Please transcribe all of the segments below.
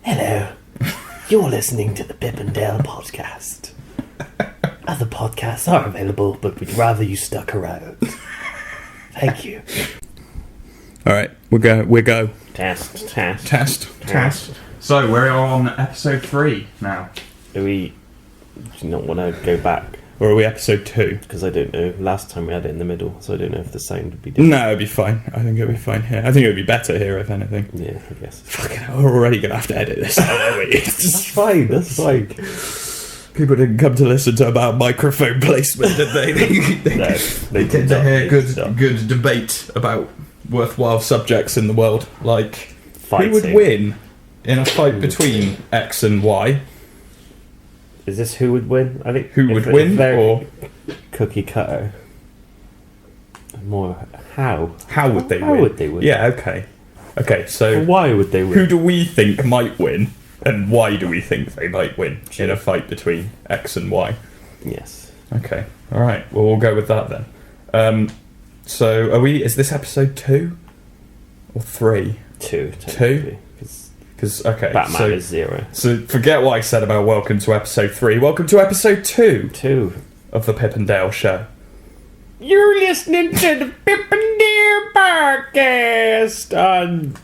Hello. You're listening to the Pip'n'Dale podcast. Other podcasts are available, but we'd rather you stuck around. Thank you. Alright, we go. Test. So, we're on episode 3 now. Do you not want to go back? Or are we episode 2? Because I don't know. Last time we had it in the middle, so I don't know if the sound would be different. No, it'd be fine. I think it'll be fine here. I think it would be better here, if anything. Yeah, I guess. Fucking hell, we're already going to have to edit this out, aren't we? That's fine. People didn't come to listen to about microphone placement, did they? They did to hear good debate about worthwhile subjects in the world. Like, Fighting. who would win in a fight between X and Y? Is this who would win? I think Who would win, or cookie cutter? More how? How would they win? How would they win? Yeah, okay. Okay, so why would they win? Who do we think might win, and why do we think they might win in a fight between X and Y? Yes. Okay, alright, well, we'll go with that then. So, is this episode 2? Or 3? 2. 2? Because, okay, Batman is 0. So, forget what I said about welcome to episode 3. Welcome to episode 2. 2. Of the Pip'n'Dale show. You're listening to the Pip'n'Dale podcast on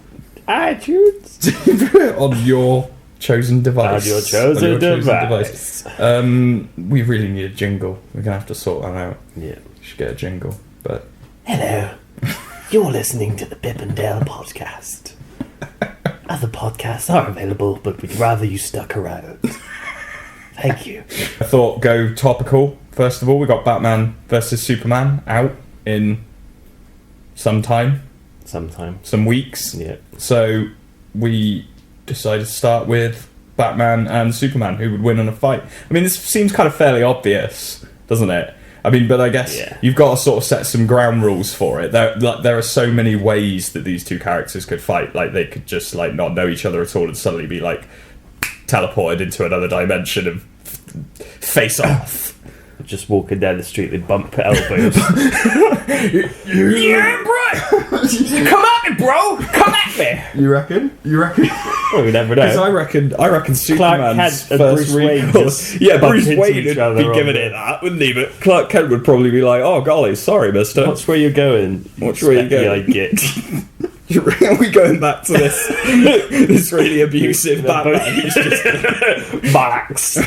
iTunes. On your chosen device. On your chosen device. We really need a jingle. We're going to have to sort that out. Yeah. We should get a jingle, but... Hello. You're listening to the Pip'n'Dale podcast. Other podcasts are available, but we'd rather you stuck around. Thank you. I thought go topical. First of all, we got Batman vs Superman out in some weeks. Yeah. So we decided to start with Batman and Superman, who would win in a fight. I mean, this seems kind of fairly obvious, doesn't it? I mean, but I guess you've got to sort of set some ground rules for it. There are so many ways that these two characters could fight. Like, they could just like not know each other at all and suddenly be like teleported into another dimension and face off. Just walking down the street, they bump elbows. Yeah, bro! Come at me, bro! Come at me! You reckon? Well, we never know. Because I reckon Superman's Kent and first Bruce Wayne recall... just Yeah, bump Bruce into Wayne each would other be giving it that, wouldn't he? But Clark Kent would probably be like, oh, golly, sorry, mister. Watch where you're going. Watch where you're going. I get. Are we going back to this this really abusive Batman? He's just bollocks.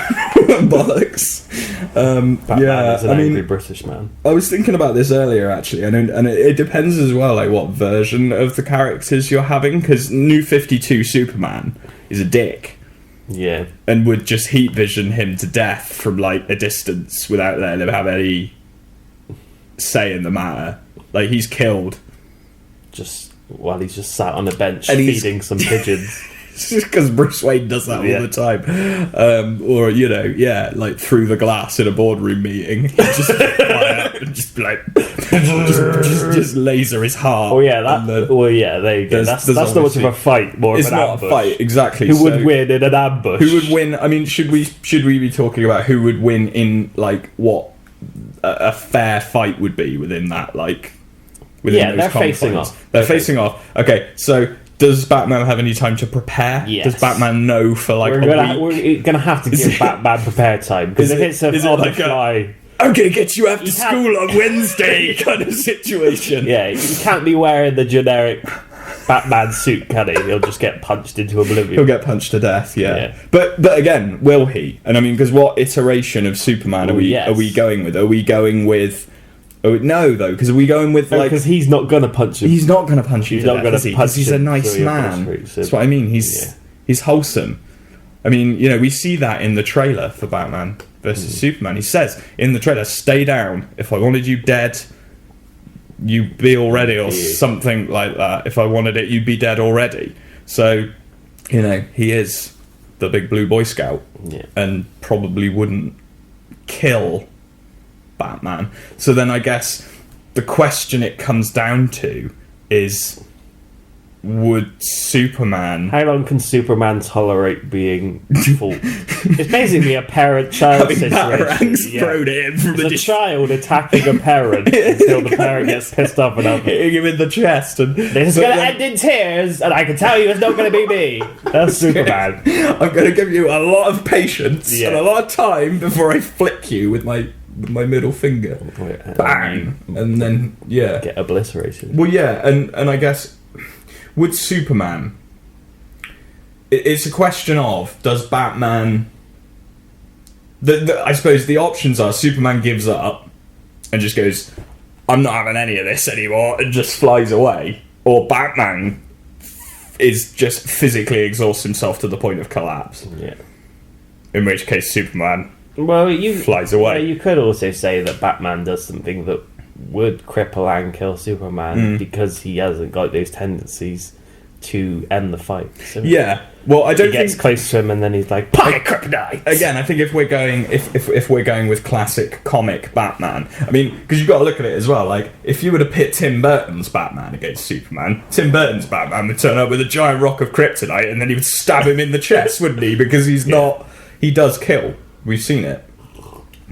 Batman is an angry British man. I was thinking about this earlier, actually, and it depends as well, like what version of the characters you're having. Because New 52 Superman is a dick. Yeah, and would just heat vision him to death from like a distance without letting him have any say in the matter. Like, he's killed while he's just sat on a bench and feeding some pigeons. It's just because Bruce Wayne does that all the time. Or, like through the glass in a boardroom meeting. Just fly up and just be like... just laser his heart. Oh, yeah, there you go. That's not much of a fight, more of an ambush. It's not a fight, exactly. Who would win in an ambush? Who would win? I mean, should we be talking about who would win in, like, what a fair fight would be within that, like... They're facing off. They're facing off. Okay, so does Batman have any time to prepare? Yes. Does Batman know for like a week? We're going to have to give Batman prepare time. Because if it's on the fly... I'm going to get you after school on Wednesday kind of situation. Yeah, he can't be wearing the generic Batman suit, can he? He'll just get punched into oblivion. He'll get punched to death, yeah. But again, will he? And I mean, because what iteration of Superman are we going with? Are we going with... Oh, no, though, because are we going with, like... Because he's not going to punch him. He's not going to punch you to death, is he? Because he's a nice so man. That's what I mean. He's wholesome. I mean, we see that in the trailer for Batman versus Superman. He says, in the trailer, stay down. If I wanted you dead, you'd be already, or something like that. If I wanted it, you'd be dead already. So, he is the big blue Boy Scout. Yeah. And probably wouldn't kill Batman. So then I guess the question it comes down to is, would Superman... How long can Superman tolerate being full? It's basically a parent-child situation. Batarangs thrown at him from the child attacking a parent until the parent gets pissed off enough. Hitting him in the chest. And this is going to end in tears, and I can tell you it's not going to be me. That's Superman. I'm going to give you a lot of patience and a lot of time before I flick you with my middle finger. Bang! And then, get obliterated. Well, yeah, and I guess... Would Superman... It's a question of, does Batman... I suppose the options are Superman gives up and just goes, I'm not having any of this anymore, and just flies away. Or Batman is just physically exhausts himself to the point of collapse. Yeah. In which case Superman flies away. You could also say that Batman does something that would cripple and kill Superman because he hasn't got those tendencies to end the fight. So well, I don't he gets close to him and then he's like, "Pocket kryptonite." Again, I think if we're going with classic comic Batman, I mean, because you've got to look at it as well. Like, if you were to pit Tim Burton's Batman against Superman, Tim Burton's Batman would turn up with a giant rock of kryptonite and then he would stab him in the chest, wouldn't he? Because he's not. He does kill. We've seen it.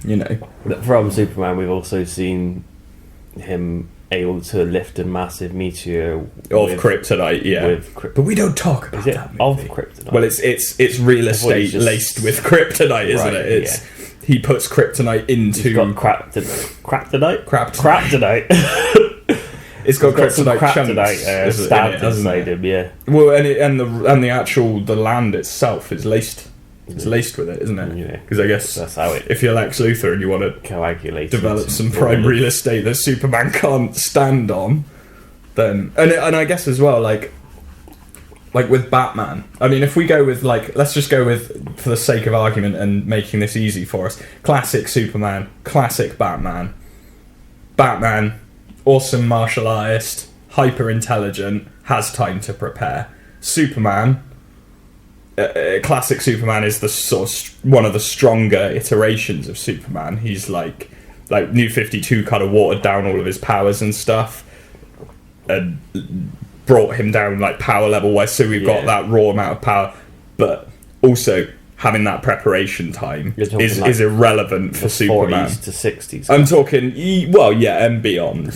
You know. But from Superman, we've also seen him able to lift a massive meteor of kryptonite, but we don't talk about that movie. Of kryptonite. Well, it's real estate laced with kryptonite, isn't it? It's he puts kryptonite into. He's got kryptonite. It's got kryptonite chunks stabbed inside him. Yeah. Well, and the land itself is laced. It's laced with it, isn't it? Yeah. Because I guess that's how if you're Lex Luthor and you want to develop some prime real estate that Superman can't stand on, then and I guess as well, like with Batman. I mean, if we go with let's just go with, for the sake of argument and making this easy for us, classic Superman, classic Batman. Batman, awesome martial artist, hyper intelligent, has time to prepare. Superman. Classic Superman is the sort of one of the stronger iterations of Superman. He's like New 52 kind of watered down all of his powers and stuff and brought him down power level wise, so we've got that raw amount of power, but also having that preparation time is irrelevant for Superman. 40s to 60s. I'm talking and beyond.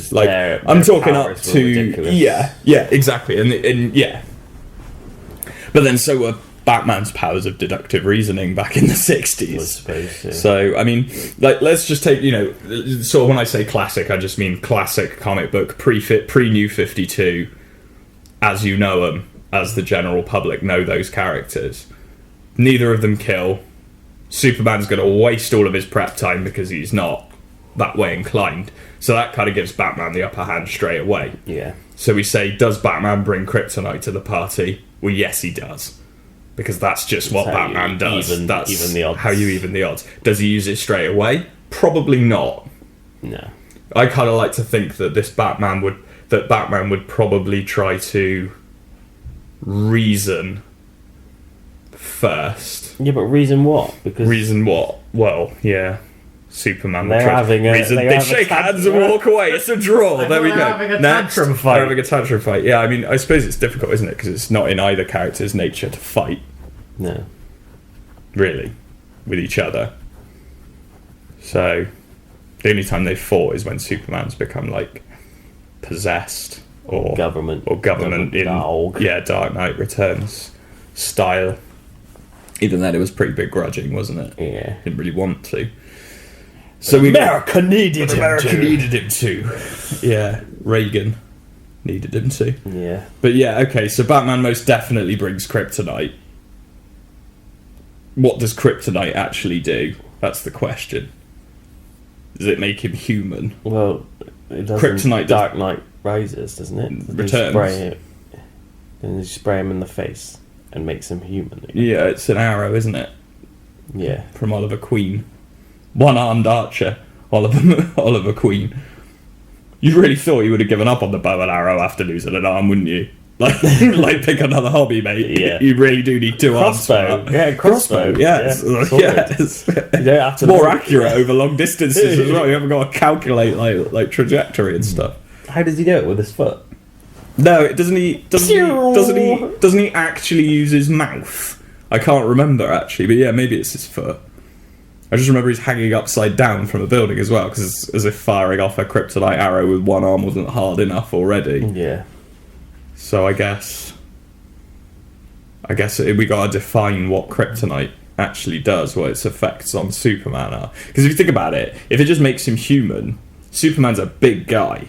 I'm talking up to exactly, and but then so were Batman's powers of deductive reasoning back in the 60s. I suppose, So, I mean, let's just take, sort of when I say classic, I just mean classic comic book, pre-New 52, as you know them, as the general public know those characters. Neither of them kill. Superman's going to waste all of his prep time because he's not that way inclined. So that kind of gives Batman the upper hand straight away. Yeah. So we say, does Batman bring kryptonite to the party? Well, yes, he does. Because that's just what Batman does. That's even the odds. How you even the odds. Does he use it straight away? Probably not. No. I kind of like to think that Batman would probably try to reason first. Yeah, but reason what? Reason what? Well, yeah. Superman. They're having a reason. They shake hands and walk away. It's a draw. There we go. Having a tantrum fight. They're having a tantrum fight. Yeah, I mean, I suppose it's difficult, isn't it? Because it's not in either character's nature to fight. No. Really, with each other. So, the only time they fought is when Superman's become possessed or government in Dark Knight Returns style. Even then, it was pretty begrudging, wasn't it? Yeah. Didn't really want to. So America needed him to. Yeah, Reagan needed him to. Yeah. But yeah, okay, so Batman most definitely brings kryptonite. What does kryptonite actually do? That's the question. Does it make him human? Well, it does. Kryptonite Dark Knight Rises, doesn't it? Returns. And you spray him in the face and makes him human again. Yeah, it's an arrow, isn't it? Yeah. From Oliver Queen. One-armed archer, Oliver Queen. You really thought you would have given up on the bow and arrow after losing an arm, wouldn't you? Pick another hobby, mate. Yeah. You really do need two arms. Crossbow. Yeah, it's you don't have to more accurate over long distances as well. You haven't got to calculate like trajectory and stuff. How does he do it with his foot? No, it doesn't he doesn't he actually use his mouth? I can't remember actually, but yeah, maybe it's his foot. I just remember he's hanging upside down from a building as well, because as if firing off a kryptonite arrow with one arm wasn't hard enough already. Yeah. So I guess we gotta define what kryptonite actually does, what its effects on Superman are. Because if you think about it, if it just makes him human, Superman's a big guy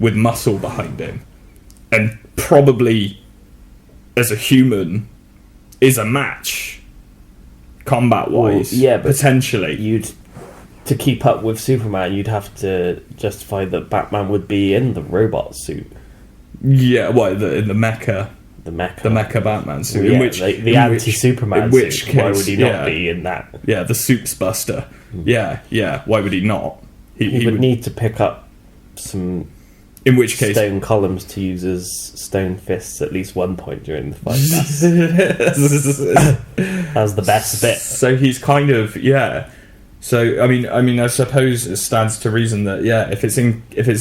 with muscle behind him, and probably as a human is a match combat wise. Well, yeah, but potentially to keep up with Superman, you'd have to justify that Batman would be in the robot suit. Yeah, in the mecha. The mecha Batman suit. Well, yeah, the anti-Superman suit. Why would he not be in that? Yeah, the Soup's Buster. Yeah. Why would he not? He would need to pick up some. In which case, stone columns to use as stone fists at least one point during the fight. That's the best bit. So he's kind of So I mean, I suppose it stands to reason that if it's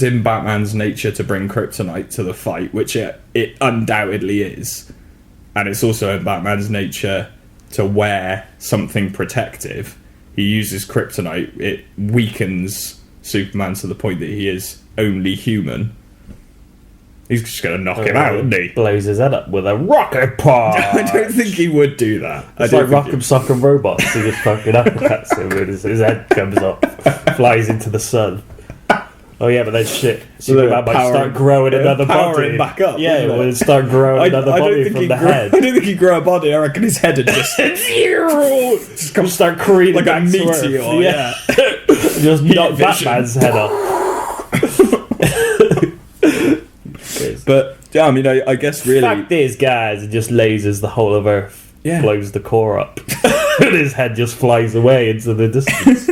in Batman's nature to bring kryptonite to the fight, which it undoubtedly is, and it's also in Batman's nature to wear something protective, he uses kryptonite. It weakens Superman to the point that he is only human. He's just going to knock him out, isn't he? Blows his head up with a rocket punch. I don't think he would do that. It's like Rock'em Sock'em Robots. He just fucking uppercuts him and his head comes off, flies into the sun. Oh yeah, but then shit. Superman might start growing another body. Back up. Yeah, it would start growing another body from the head. I don't think he'd grow a body. I reckon his head would just come start creating like a meteor. Yeah. Just knock Batman's head off. But yeah, I mean, I guess really. Fact is, guys, it just lasers the whole of Earth, blows the core up, and his head just flies away into the distance.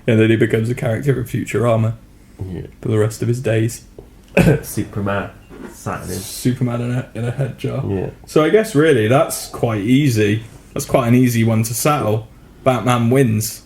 And then he becomes a character of Futurama for the rest of his days. Superman in a head jar. Yeah. So I guess really that's quite easy. That's quite an easy one to settle. Batman wins.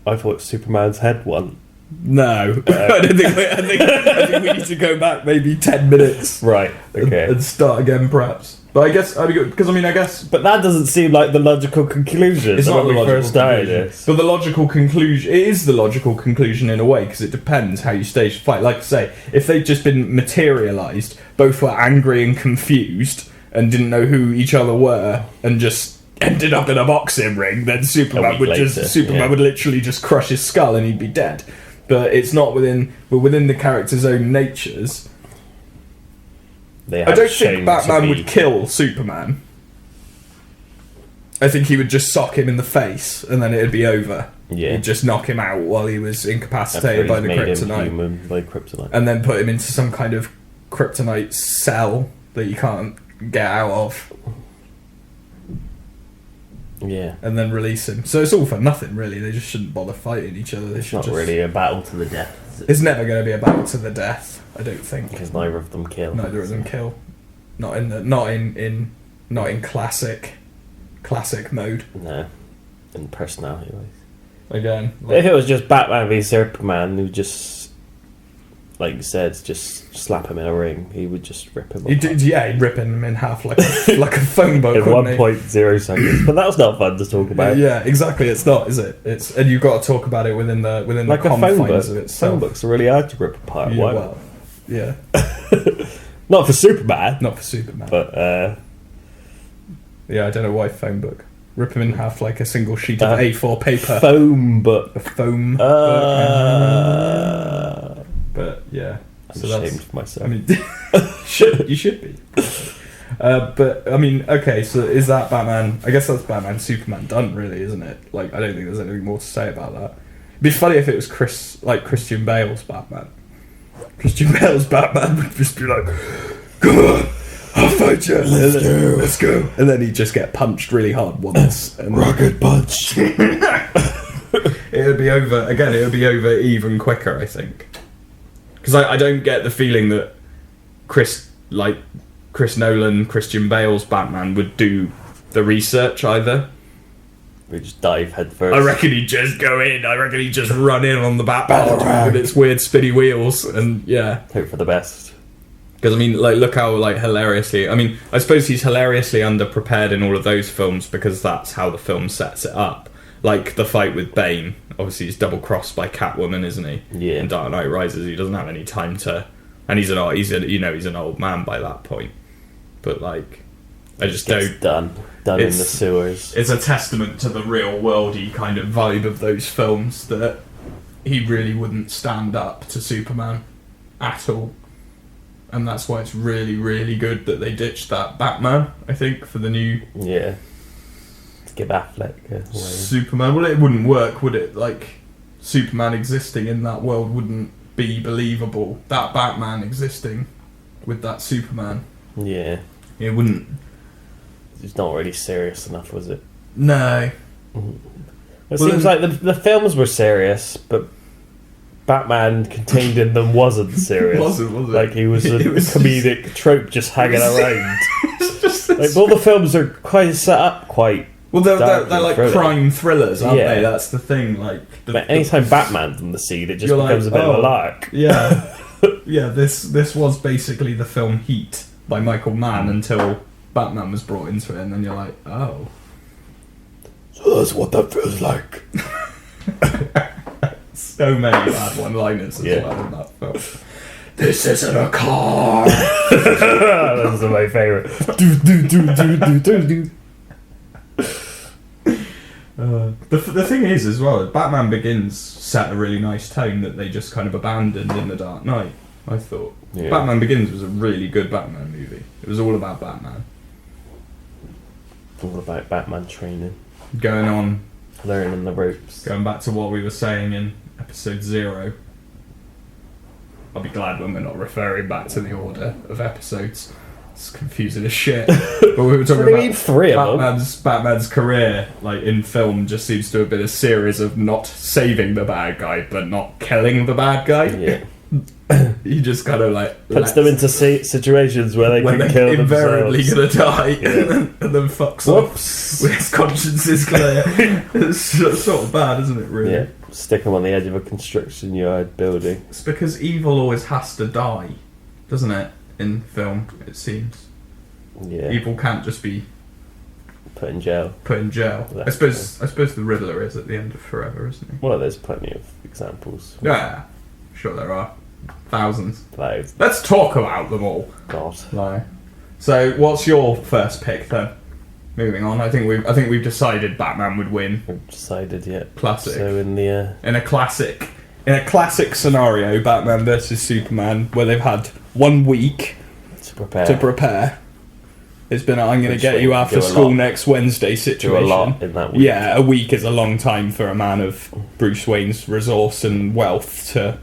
I thought Superman's head won. No, I think we need to go back maybe 10 minutes, right? Okay, and start again, perhaps. But I guess I guess. But that doesn't seem like the logical conclusion. It's not the logical conclusion. But the logical conclusion, it is the logical conclusion in a way, because it depends how you stage the fight. Like I say, if they'd just been materialised, both were angry and confused, and didn't know who each other were, and just ended up in a boxing ring, then Superman would literally just crush his skull and he'd be dead. But it's not within the character's own natures. I don't think Batman would kill Superman. I think he would just sock him in the face and then it'd be over. Yeah. He'd just knock him out while he was incapacitated by the kryptonite. And then put him into some kind of kryptonite cell that you can't get out of. Yeah. And then release him. So it's all for nothing, really. They just shouldn't bother fighting each other. It's not really a battle to the death. It's never going to be a battle to the death, I don't think. Because neither of them kill. Neither of them kill. Not in classic mode. No. In personality wise. Again. If it was just Batman v Superman, who just, like you said, just slap him in a ring, he would just rip him apart. He'd rip him in half like a phone book. In 1.0 seconds. But that's not fun to talk about. Yeah, exactly. It's not, is it? And you've got to talk about it within the like confines of itself. Phone books are really hard to rip apart. Yeah, Why? well, yeah. Not for Superman. Not for Superman. But yeah, I don't know why phone book. Rip him in half like a single sheet of A4 paper. Foam book. A foam book. But yeah. I'm ashamed of myself. I mean, you should be. But I mean, okay, so is that Batman? I guess that's Batman Superman done, really, isn't it? Like, I don't think there's anything more to say about that. It'd be funny if it was Christian Bale's Batman. Christian Bale's Batman would just be like, "Come on, I'll fight you. Let's go." And then he'd just get punched really hard once. And rocket punch. It would be over again. It would be over even quicker, I think. Because I don't get the feeling that Chris Nolan, Christian Bale's Batman would do the research either. We just dive head first. I reckon he'd just go in. I reckon he'd just run in on the Batman with its weird spinny wheels, and yeah. Hope for the best. Because I mean, like, look how like hilariously. I mean, I suppose he's hilariously underprepared in all of those films because that's how the film sets it up. Like the fight with Bane. Obviously, he's double crossed by Catwoman, isn't he? Yeah. In Dark Knight Rises, he doesn't have any time to, and he's an old man by that point. But like, I just don't. Done in the sewers. It's a testament to the real worldy kind of vibe of those films that he really wouldn't stand up to Superman at all. And that's why it's really, really good that they ditched that Batman, I think, for the new... Yeah. To give Affleck away. Superman. Well, it wouldn't work, would it? Like, Superman existing in that world wouldn't be believable. That Batman existing with that Superman. Yeah. It wouldn't... It's not really serious enough, was it? No. It seems like the films were serious, but Batman contained in them wasn't serious. Was it? Like he was a comedic trope just hanging around. Like, all the films are quite set up quite. Well, they're like crime thrillers, aren't they? That's the thing. Like, but anytime Batman's in the scene, it just becomes a bit of a lark. Yeah, yeah. This was basically the film Heat by Michael Mann until Batman was brought into it, and then you're like, oh, so that's what that feels like. So many bad one-liners as well in that film. This isn't a car. Those are my favourite. The thing is, as well, Batman Begins set a really nice tone that they just kind of abandoned in The Dark Knight, I thought. Yeah. Batman Begins was a really good Batman movie. It was all about Batman. All about Batman training. Going on. Learning the ropes. Going back to what we were saying in episode 0. I'll be glad when we're not referring back to the order of episodes. It's confusing as shit. But we were talking about three of Batman's career, like in film, just seems to have been a series of not saving the bad guy, but not killing the bad guy. Yeah. He just kind of like puts them into situations where they can kill themselves. Invariably gonna die, and then fucks off with his conscience is clear. It's sort of bad, isn't it? Really? Yeah. Stick them on the edge of a construction yard building. It's because evil always has to die, doesn't it? In film, it seems. Yeah. Evil can't just be put in jail. I suppose the Riddler is at the end of Forever, isn't he? Well, there's plenty of examples. Yeah, sure there are. Thousands. Thousands. Let's talk about them all. God. No. So, what's your first pick then? Moving on, I think we've decided Batman would win. We've decided, yeah. Classic. So in a classic scenario, Batman versus Superman, where they've had 1 week to prepare. It's been I'm going to get you after school next Wednesday situation. Do a lot in that week. Yeah, a week is a long time for a man of Bruce Wayne's resource and wealth to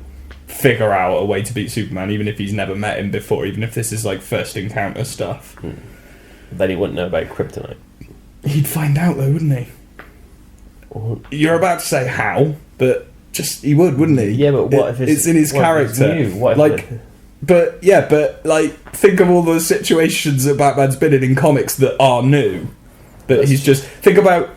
figure out a way to beat Superman, even if he's never met him before, even if this is like first encounter stuff. Then he wouldn't know about kryptonite. He'd find out though, wouldn't he? You're about to say how, but just he would, wouldn't he? Yeah, but what if it's in his character? But think of all the situations that Batman's been in comics that are new. He's just think about.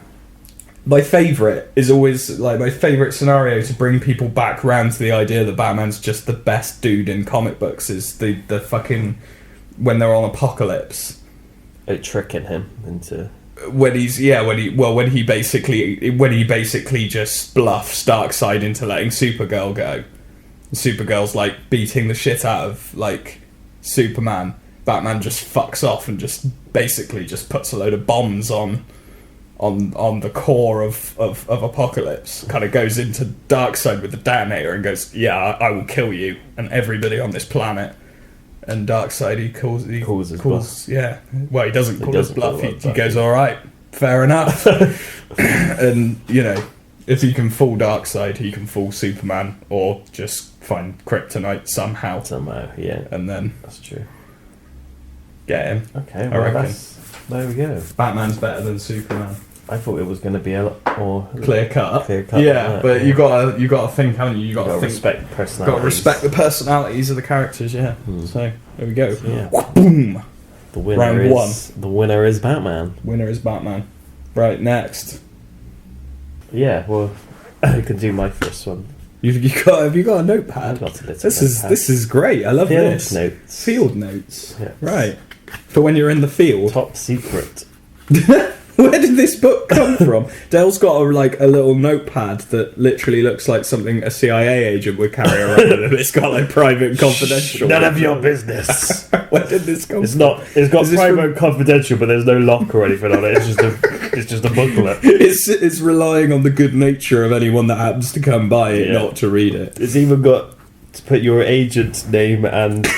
My favourite scenario to bring people back round to the idea that Batman's just the best dude in comic books is the fucking when they're on Apocalypse. Tricking him into when he basically just bluffs Darkseid into letting Supergirl go. Supergirl's like beating the shit out of like Superman. Batman just fucks off and just basically just puts a load of bombs on the core of Apocalypse. Kind of goes into Darkseid with the detonator and goes, "Yeah, I will kill you and everybody on this planet." And Darkseid, he calls his bluff. Yeah. Well, he doesn't call his bluff. He goes, "All right, fair enough." And if he can fool Darkseid, he can fool Superman, or just find kryptonite somehow. Yeah. And then that's true. Get him. Okay. Well, I reckon. There we go. Batman's better than Superman. I thought it was going to be a lot more clear cut. Yeah, but you gotta think, haven't you? You gotta respect the personalities. Got to respect the personalities of the characters. Yeah. So there we go. So, yeah. Boom. The winner is Batman. Winner is Batman. Right, next. Yeah, well, I can do my first one. Have you got a notepad? I've got a little This notepad. is great. I love Field this. notes. Field notes. Yes. Right. For when you're in the field. Top secret. Where did this book come from? Dale's got a little notepad that literally looks like something a CIA agent would carry around with him. It's got like private and confidential. None of your business. Where did this come It's from? not. It's got Is this private and confidential, but there's no lock or anything on it. It's just a booklet. It's relying on the good nature of anyone that happens to come by it, Yeah. not to read it. It's even got to put your agent's name and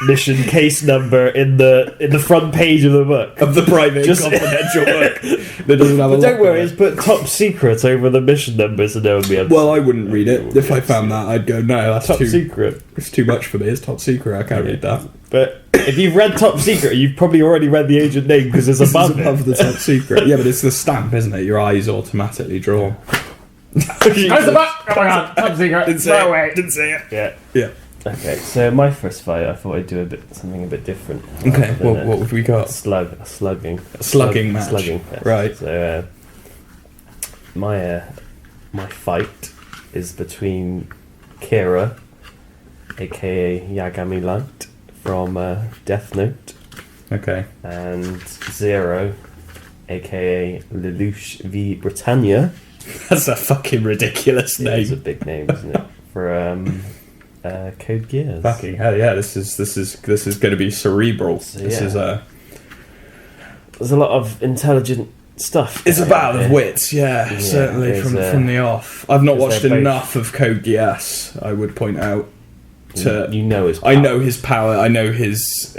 mission case number in the front page of the book. Of the private Just- and confidential book that doesn't have a But lock don't worry, on it's it. put top secret over the mission number, so no one will be able to Well, I wouldn't read it. If I found that, I'd go, no, that's top too secret. It's too much for me. It's top secret. I can't read that. But if you've read top secret, you've probably already read the agent name because it's This is above above it. the top secret. Yeah, but it's the stamp, isn't it? Your eyes automatically drawn. How's the book? Oh my god, top secret. Didn't say it. Didn't say it. Yeah. Yeah. Okay, so my first fight, I thought I'd do something a bit different. Okay. rather than What have we got? a slugging Match. Slugging test. Right. So my fight is between Kira, aka Yagami Light from Death Note, Okay. and Zero, aka Lelouch v Britannia. That's a fucking ridiculous It's a name. big name, isn't it? For Code Geass. Fucking hell, yeah! This is going to be cerebral. So, This yeah. is There's a lot of intelligent stuff. It's a going battle on of here. wits, yeah, certainly there's, from the off. I've not because watched they're both- enough of Code Geass, I would point out. You know his. I know his power. I know his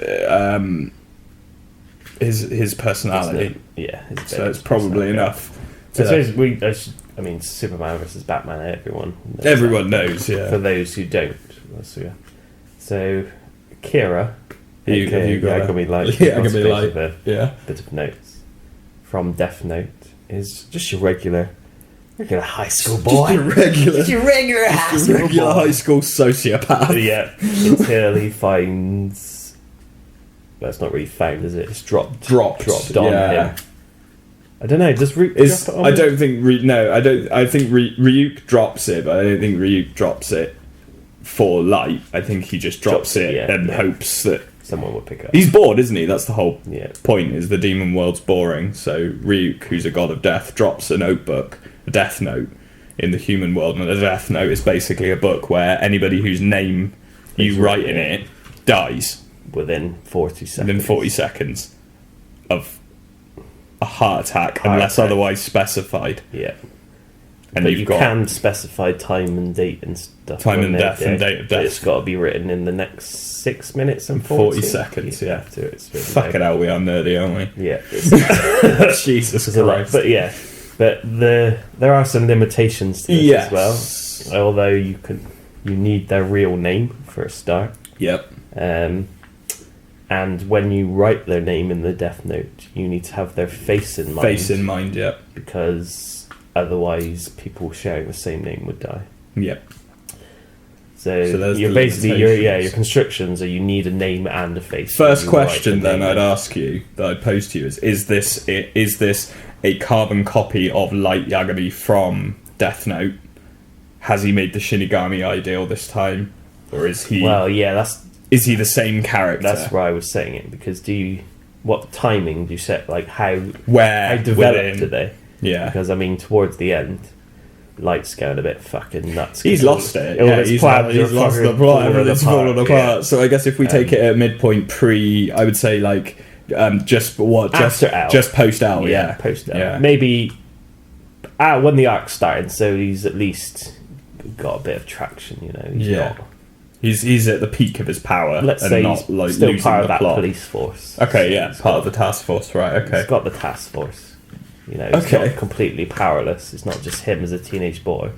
personality. Yeah, his So it's probably enough. I suppose I mean, Superman versus Batman. Everyone knows Everyone that. knows, yeah. For those who don't, so Kira, Have you aka got a- Yagami Light, Yeah, lots Yagami of Light. bit Yeah. of notes from Death Note is just your regular high school boy. Just a regular, Just your regular high just a school regular boy. high school sociopath. Yeah, until he finds. Well, it's not really found, is it? It's dropped on yeah. him. I don't know. Does Ryuk Is drop it on I him? don't think I don't. I think Ryuk drops it, but I don't think Ryuk drops it for Light. I think he just drops it yeah, and yeah. hopes that Someone would pick it up. he's bored, isn't he? That's the whole Yeah. point. Is the demon world's boring? So Ryuk, who's a god of death, drops a notebook, a death note, in the human world, and a death note is basically a book where anybody whose name you write in it dies within 40 seconds. within 40 seconds of a heart attack, unless attack. otherwise specified. Yeah. And But you've you got can specify time and date and stuff. Time on and their death and day, date of but death. It's got to be written in the next 6 minutes and 40 seconds, You yeah. have to, it's really fucking hell, we are nerdy, aren't Yeah. we? Jesus It's a lot. Christ. But yeah. But there are some limitations to this Yes. as well. Although you need their real name for a start. Yep. And when you write their name in the death note, you need to have their face in mind. Face in mind, yep. Because otherwise people sharing the same name would die. Yep. So there's you're the basically limitations. your constrictions are you need a name and a face. First You write question the then name I'd in. ask you, that I'd pose to you is this a carbon copy of Light Yagami from Death Note? Has he made the Shinigami ideal this time? Or is he Well, yeah, is he the same character? that's why I was saying it, because what timing do you set, like how Where developed within- are they? Yeah. Because I mean towards the end Light's going a bit fucking nuts. He's lost it. All Yeah, his he's plans lost are the fucking plot. Everything's falling apart. yeah. So I guess if we take it at midpoint I would say like just After L. just post L. Yeah, post that. Yeah. Maybe when the arc's starting, so he's at least got a bit of traction. You know, he's Yeah. not. He's at the peak of his power. Let's and say not he's like still losing part the of that plot. police force. Okay, yeah, He's part got- of the task force, right? Okay. He's got the task force. You know, he's Okay. not completely powerless. It's not just him as a teenage boy.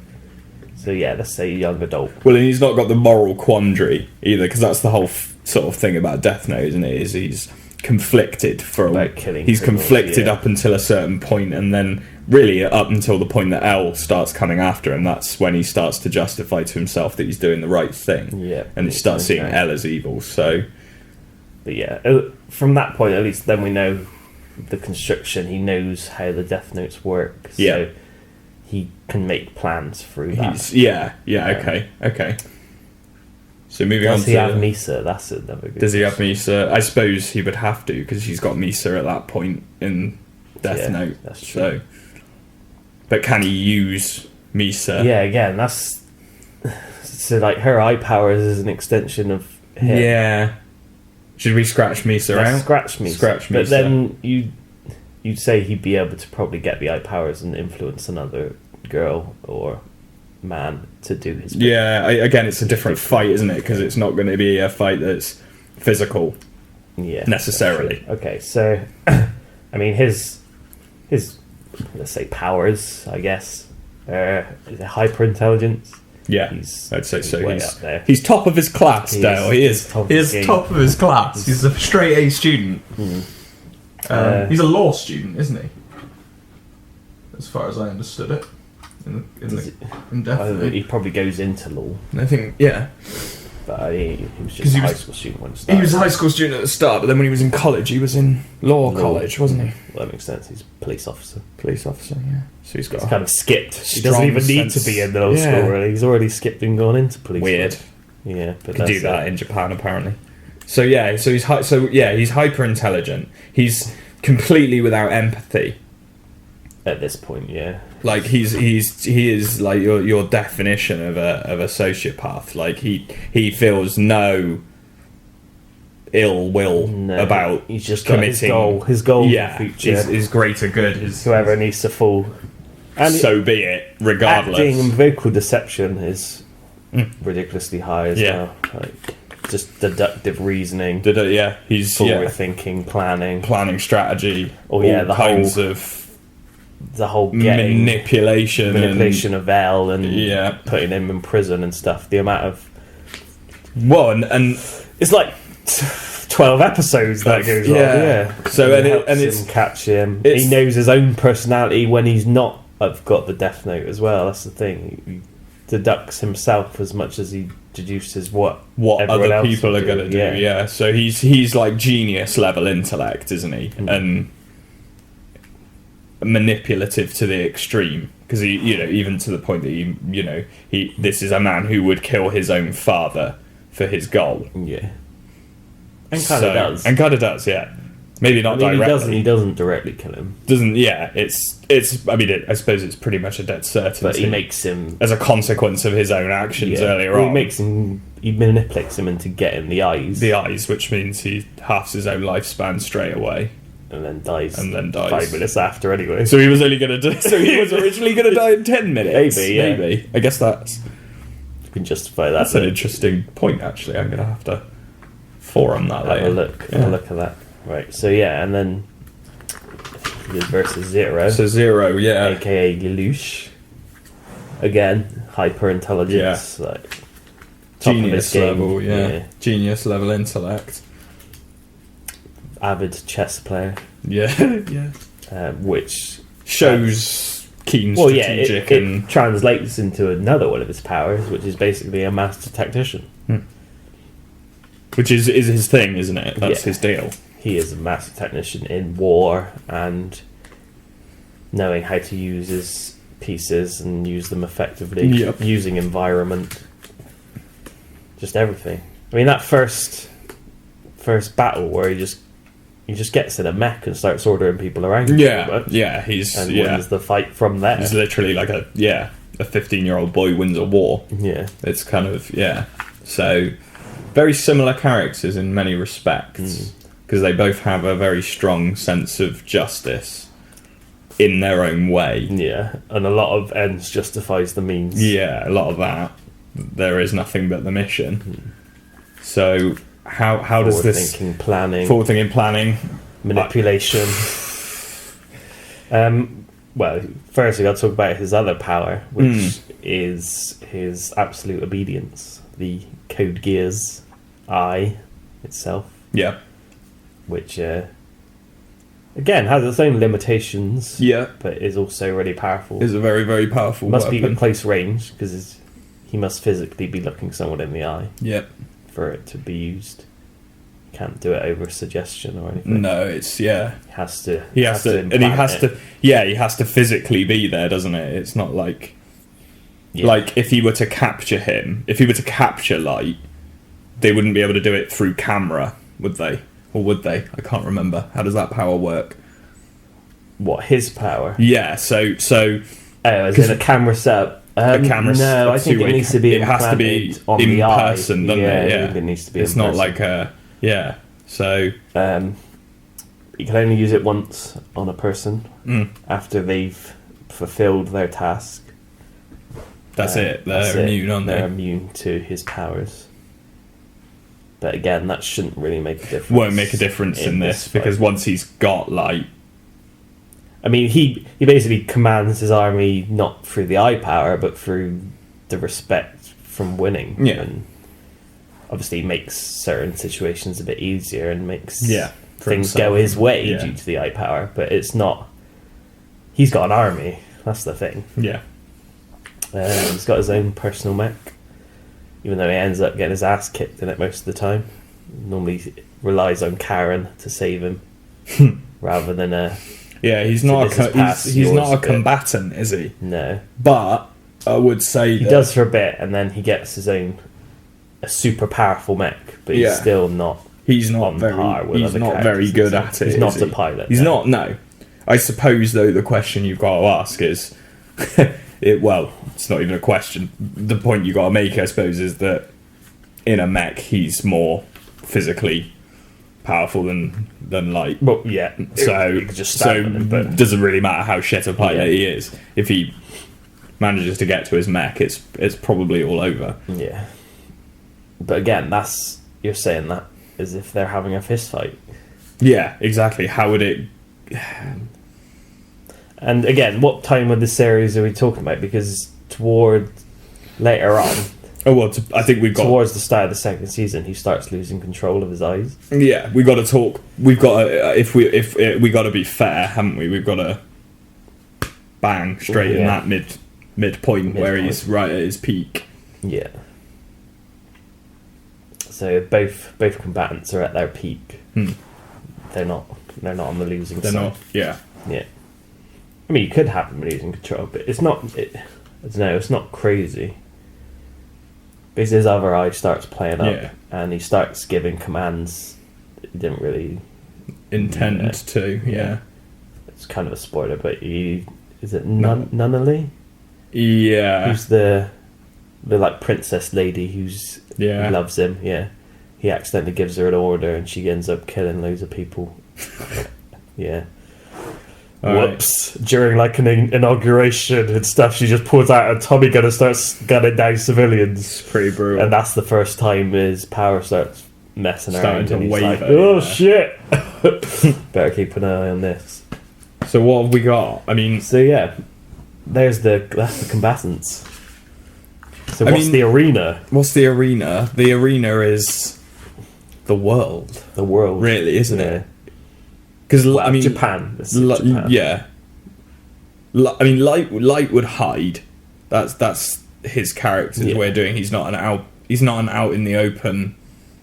So yeah, let's say young adult. Well, and he's not got the moral quandary either, because that's the whole sort of thing about Death Note, isn't it? Is he's conflicted for About killing he's criminals, conflicted yeah. up until a certain point, and then really up until the point that L starts coming after him. That's when he starts to justify to himself that he's doing the right thing. Yeah, and he starts seeing okay. L as evil. So But yeah, from that point at least, then we know the construction. He knows how the Death Notes work. So Yeah. he can make plans through that. Okay. So moving on to... Does he have Misa? That's another good Does he have question. Misa? I suppose he would have to, because he's got Misa at that point in Death Note. That's true. But can he use Misa? Yeah, again, that's... So, like, her eye powers is an extension of him. Yeah. Should we scratch Misa out? Scratch Misa. Scratch Misa. But then you'd say he'd be able to probably get the eye powers and influence another girl or man to do his bidding. Yeah, again, it's a different fight, isn't it? Because it's not going to be a fight that's physical, necessarily. Okay, so I mean, his let's say powers, I guess, is it hyper intelligence? Yeah, I'd I'd say so. Way up there. He's top of his class, Dale. He is top of his class. He's a straight A student. He's a law student, isn't he? As far as I understood it. He probably goes into law. I think, yeah. But he was just a high school student when he started. He was a high school student at the start, but then when he was in college, he was in law college, wasn't he? Well, that makes sense. He's a police officer. Yeah. So he's kind of skipped. He doesn't even need to be in the law school, really. He's already skipped and gone into police. Weird. Yeah, but could do that in Japan, apparently. So he's hyper intelligent. He's completely without empathy. At this point, yeah. Like he is like your definition of a sociopath. Like he feels no ill will about he's just committing his goal in the future. His greater good is whoever needs to fall. And so be it, regardless. Acting and vocal deception is ridiculously high as well. Like, just deductive reasoning. He's forward thinking, planning strategy. The whole manipulation of L and putting him in prison and stuff. The amount of and it's like 12 episodes that goes on. Yeah. So and it's catch him. He knows his own personality when he's not. I've got the Death Note as well. That's the thing. He deducts himself as much as he deduces what other people are going to do. Yeah. So he's like genius level intellect, isn't he? And manipulative to the extreme, because he, even to the point that this is a man who would kill his own father for his goal. Yeah. And kind of does. Yeah. Maybe not directly. He doesn't directly kill him. It's. I mean, I suppose it's pretty much a dead certainty. But he makes him as a consequence of his own actions earlier on. He manipulates him into getting the eyes. Which means he halves his own lifespan straight away. And then dies. 5 minutes after, anyway. So he was only going to. So he was originally going to die in 10 minutes. Maybe. I guess that's. You can justify that. That's an interesting point. Actually, I'm going to have to forum that later. Have a look at that. Right. So and then versus Zero. So Zero, aka Lelouch. Again, hyper intelligence, like genius level, genius level intellect. Avid chess player. Which shows keen strategic it translates into another one of his powers, which is basically a master tactician. Which is his thing, isn't it? That's his deal. He is a master technician in war and knowing how to use his pieces and use them effectively, using environment, just everything. I mean, that first battle where he just gets in a mech and starts ordering people around. Wins the fight from there. He's literally like a 15-year-old boy wins a war. Yeah, it's kind of So very similar characters in many respects. Because they both have a very strong sense of justice in their own way. Yeah, and a lot of ends justifies the means. Yeah, a lot of that. There is nothing but the mission. So how does this... Forward-thinking planning. Manipulation. Well, first we got to talk about his other power, which is his absolute obedience. The Code Geass eye itself. Yeah. Which, again, has its own limitations. Yeah. But is also really powerful. Is a very, very powerful weapon. Must be at close range, because he must physically be looking someone in the eye. Yep. For it to be used. Can't do it over suggestion or anything. No, it's yeah. He has to. He has to. Yeah, he has to physically be there, doesn't it? It's not like if he were to capture him, if he were to capture Light, they wouldn't be able to do it through camera, would they? Or would they? I can't remember. How does that power work? What, his power? Yeah. So. Oh, is it a camera setup? A camera. No, I think it needs to be. It has to be on in the person, eye. doesn't it? Yeah. It needs to be. It's in not person. like a. Yeah. So. You can only use it once on a person after they've fulfilled their task. That's it. They're immune, aren't they? They're immune to his powers. But again, that shouldn't really make a difference. Won't make a difference in this because once he's got Light. I mean, he basically commands his army not through the eye power, but through the respect from winning. Yeah. And obviously makes certain situations a bit easier and makes things himself. go his way Yeah. due to the eye power. But it's not... He's got an army. That's the thing. Yeah. He's got his own personal mech. Even though he ends up getting his ass kicked in it most of the time. Normally relies on Karen to save him. rather than a... Yeah, he's not a combatant, is he? No. But I would say he does for a bit, and then he gets his own a super powerful mech, but he's still not. He's not on par with He's other not characters, very good at it. He's not a pilot. He's not. No. I suppose though the question you've got to ask is, it's not even a question. The point you got to make, I suppose, is that in a mech he's more physically powerful than Light. Well, yeah. So you could just stand on him, but it doesn't really matter how shit a pilot he is. If he manages to get to his mech, it's probably all over. Yeah. But again, you're saying that as if they're having a fist fight. Yeah, exactly. How would it? And again, what time of the series are we talking about? Because toward later on. Oh well, I think we've got towards the start of the second season, he starts losing control of his eyes. Yeah, we got to talk. We've got to, if we got to be fair, haven't we? We've got to bang straight in that midpoint where he's right at his peak. Yeah. So both combatants are at their peak. They're not on the losing side. They're not. Yeah. Yeah. I mean, you could have them losing control, but it's not. I don't know. It's not crazy. Because his other eye starts playing up, and he starts giving commands that he didn't really intend to. Yeah, it's kind of a spoiler, but is it Nunnally? Yeah, who's the like princess lady who loves him? Yeah, he accidentally gives her an order, and she ends up killing loads of people. Yeah. Whoops. Right. During like an inauguration and stuff, she just pulls out a Tommy gun and starts gunning down civilians. It's pretty brutal. And that's the first time his power starts messing around. To and he's waver, like, oh shit! Better keep an eye on this. So what have we got? I mean... So yeah, that's the combatants. So what's the arena? What's the arena? The arena is the world. The world. Really, isn't it? Because Japan. Japan. Yeah. I mean, Light would hide. That's his character's way of doing. He's not an out in the open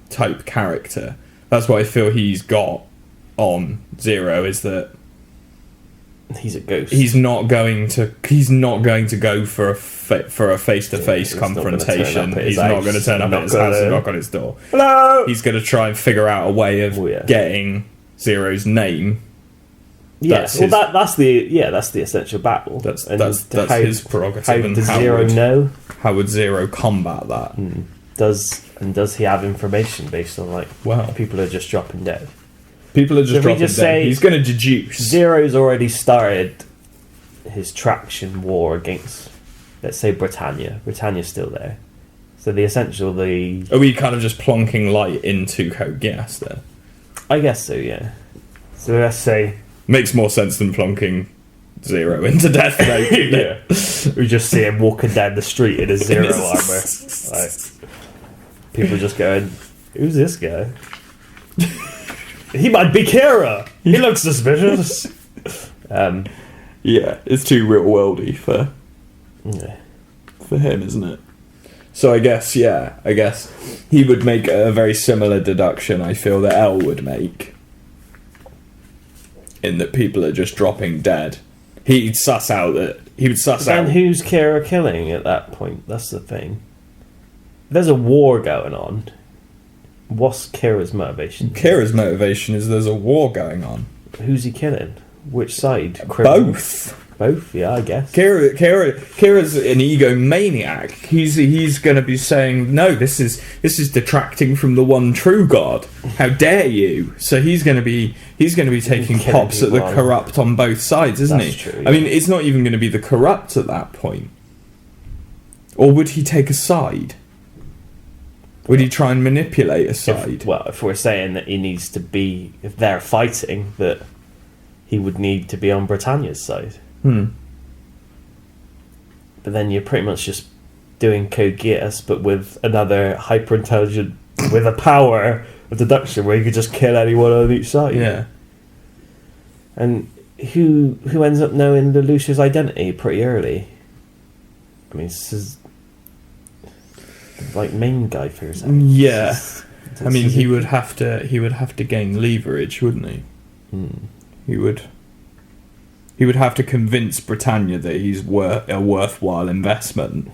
type character. That's what I feel he's got on Zero, is that he's a ghost. He's not going to go for a face-to-face confrontation. He's not going to turn up at his house and knock on his door. Hello. He's going to try and figure out a way of getting Zero's name. That's the essential battle. That's his prerogative. How does Zero know? How would Zero combat that? Does he have information based on people are just dropping dead? People are just dropping dead. He's going to deduce. Zero's already started his traction war against, let's say, Britannia. Britannia's still there. So are we kind of just plonking Light into Code Geass then? I guess so, yeah. So let's say... Makes more sense than plonking Zero into Death Note. Yeah. We just see him walking down the street in his Zero armor. People just going, who's this guy? He might be Kira. He looks suspicious. Yeah, it's too real worldy for him, isn't it? So I guess he would make a very similar deduction, I feel, that El would make. In that people are just dropping dead. He'd suss out that... He would suss out... And who's Kira killing at that point? That's the thing. There's a war going on. What's Kira's motivation? Kira's motivation is there's a war going on. Who's he killing? Which side? Both. Both, yeah, I guess. Kira's an egomaniac. He's going to be saying, no, this is detracting from the one true God. How dare you? So he's going to be taking pops at the corrupt on both sides, isn't he? True, yeah. I mean, it's not even going to be the corrupt at that point. Or would he take a side? Would he try and manipulate a side? If we're saying that he needs to be, if they're fighting, that he would need to be on Britannia's side. But then you're pretty much just doing Code Geass, but with another hyper-intelligent, with a power of deduction where you could just kill anyone on each side. Yeah. And who ends up knowing Lelouch's identity pretty early? I mean, this is... like main guy figures out. Yeah, I mean he would have to gain leverage, wouldn't he? He would have to convince Britannia that he's a worthwhile investment.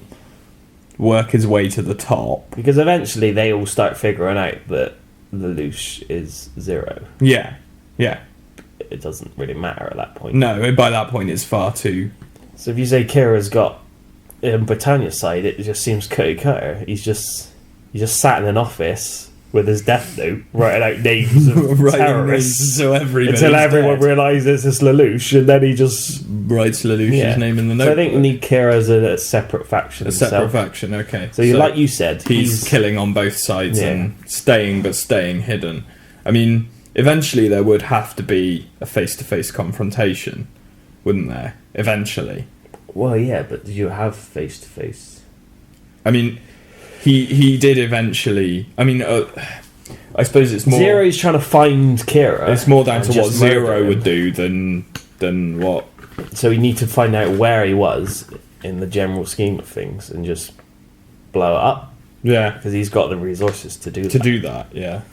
Work his way to the top, because eventually they all start figuring out that Lelouch is Zero. Yeah. It doesn't really matter at that point. No, by that point it's far too. So if you say Kira's got Britannia's side, it just seems cookie cutter. He just sat in an office with his death note, writing out names of terrorists, until everyone realises it's Lelouch, and then he just writes Lelouch's name in the note. So I think we need Kira as a separate faction. Separate faction, okay. So like you said, he's killing on both sides and staying hidden. I mean, eventually there would have to be a face-to-face confrontation, wouldn't there? Eventually. Well, yeah, but did you have face-to-face? I mean, he did eventually. I mean, I suppose it's more... Zero's trying to find Kira. It's more down to what Zero would do than what... So we need to find out where he was in the general scheme of things and just blow it up. Yeah. Because he's got the resources to do that. To do that, yeah.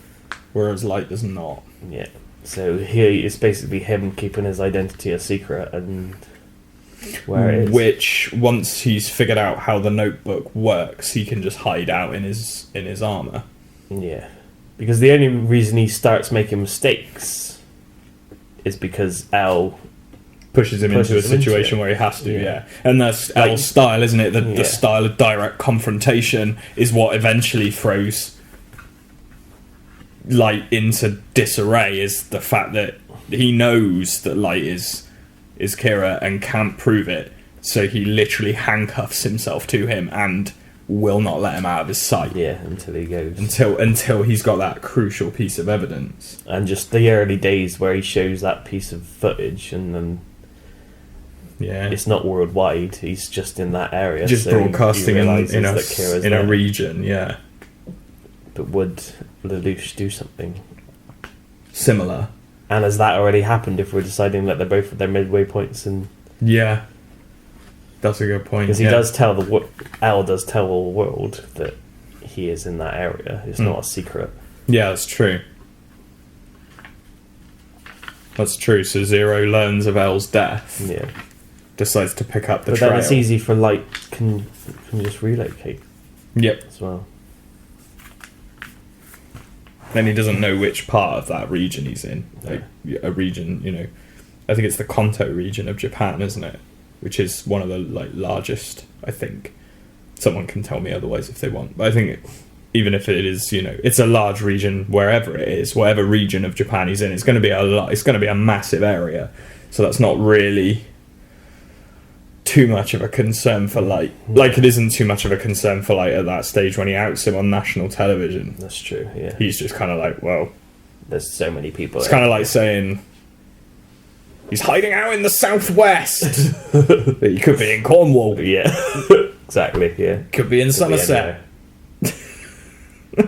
Whereas Light does not. Yeah. So here it's basically him keeping his identity a secret and... where it is. Which, once he's figured out how the notebook works, he can just hide out in his armour. Yeah. Because the only reason he starts making mistakes is because L pushes him into a situation where he has to, yeah. And that's L's style, isn't it? The style of direct confrontation is what eventually throws Light into disarray, is the fact that he knows that Light is Kira and can't prove it, so he literally handcuffs himself to him and will not let him out of his sight. Yeah, until he goes. Until he's got that crucial piece of evidence. And just the early days where he shows that piece of footage, and then it's not worldwide, he's just in that area. Just so broadcasting in a region, yeah. But would Lelouch do something similar? And has that already happened if we're deciding that they're both at their midway points? And yeah, that's a good point. Because he does tell Al does tell all the world that he is in that area. It's not a secret. Yeah, that's true. That's true. So Zero learns of El's death. Yeah. Decides to pick up the trail. But then it's easy for Light can just relocate. Yep. As well. Then he doesn't know which part of that region he's in. Like a region, I think it's the Kanto region of Japan, isn't it? Which is one of the largest, I think. Someone can tell me otherwise if they want. But I think even if it is, it's a large region wherever it is, whatever region of Japan he's in, it's going to be it's going to be a massive area. So that's not really too much of a concern for Light. Like, it isn't too much of a concern for Light at that stage when he outs him on national television. That's true, yeah. He's just kind of like, well... There's so many people. It's kind of like saying... He's hiding out in the southwest! He could be in Cornwall. Yeah. Exactly, yeah. Could be in Somerset.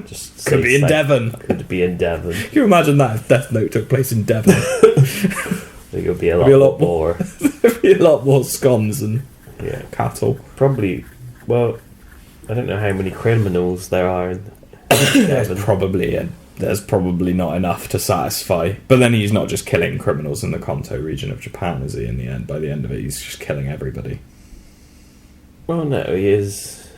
Just could be in Devon. Could be in Devon. Can you imagine that if Death Note took place in Devon? I think it would be a lot more. There'd be a lot more scones and cattle. Probably. Well, I don't know how many criminals there are. There's probably not enough to satisfy. But then he's not just killing criminals in the Kanto region of Japan, is he? In the end, by the end of it, he's just killing everybody. Well, no, he is.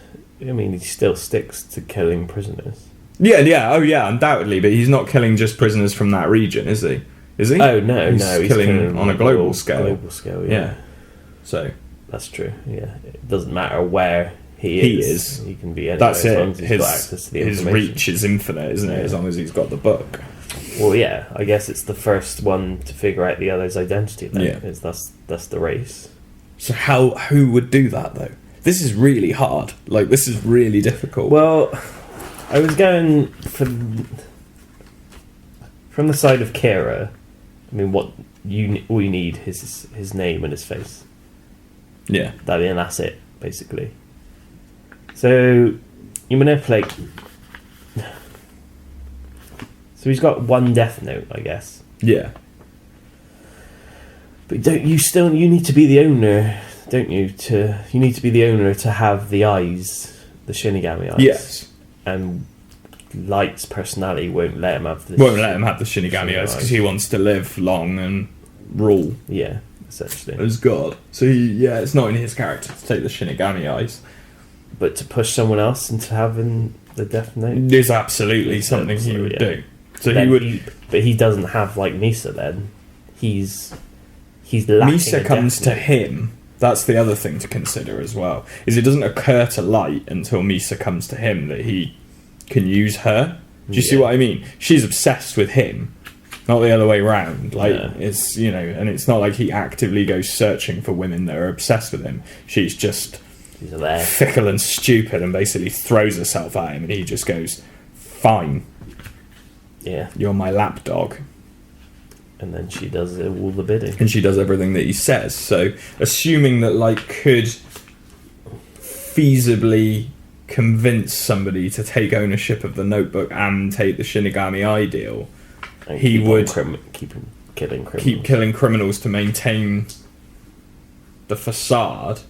I mean, he still sticks to killing prisoners. Yeah, undoubtedly. But he's not killing just prisoners from that region, is he? Is he? Oh no, he's killing on a global scale. Global scale, yeah. So that's true. Yeah, it doesn't matter where he is. He can be anywhere. That's as it. long as he's got access to the his reach is infinite, isn't it? As long as he's got the book. Well, yeah. I guess it's the first one to figure out the other's identity. Then, that's the race. So who would do that though? This is really hard. Like, this is really difficult. Well, I was going from the side of Kira. I mean, all you need is his name and his face. Yeah. That's it, basically. So you manipulate. So he's got one death note, I guess. Yeah. But you need to be the owner, don't you? You need to be the owner to have the eyes, the Shinigami eyes. Yes. And Light's personality won't let him have the Shinigami eyes because he wants to live long and rule. Yeah, essentially. As God. So it's not in his character to take the Shinigami eyes. But to push someone else into having the death note is absolutely something he would do. So then he would, but he doesn't have like Misa. Then he's lacking. Misa comes to him. That's the other thing to consider as well. Is it doesn't occur to Light until Misa comes to him that he can use her. Do you see what I mean? She's obsessed with him, not the other way around. Like it's and it's not like he actively goes searching for women that are obsessed with him. She's just fickle and stupid and basically throws herself at him, and he just goes, "Fine, you're my lapdog." And then she does all the bidding, and she does everything that he says. So, assuming that Light could feasibly convince somebody to take ownership of the notebook and take the Shinigami ideal, he would keep killing criminals. Keep killing criminals to maintain the facade.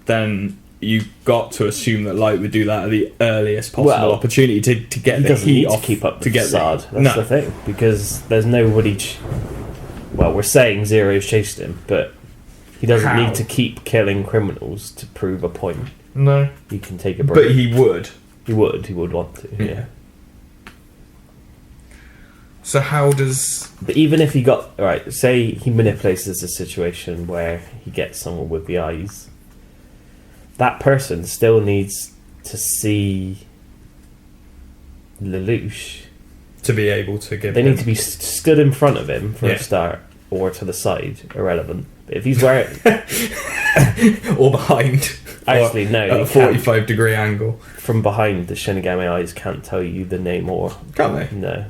Then you got to assume that Light would do that at the earliest possible opportunity to get the heat off. To keep up the facade. That's the thing, because there's nobody. Well, we're saying Zero's chased him, but he doesn't need to keep killing criminals to prove a point. No. He can take a break. But he would. He would want to, yeah. So how does... But even if he got... Alright, say he manipulates a situation where he gets someone with the eyes. That person still needs to see Lelouch. To be able to give They need to be stood in front of him for a start, or to the side, irrelevant. But if he's wearing... or behind... Actually, no. At a 45-degree angle. From behind, the Shinigami eyes can't tell you the name or... Can't they? No.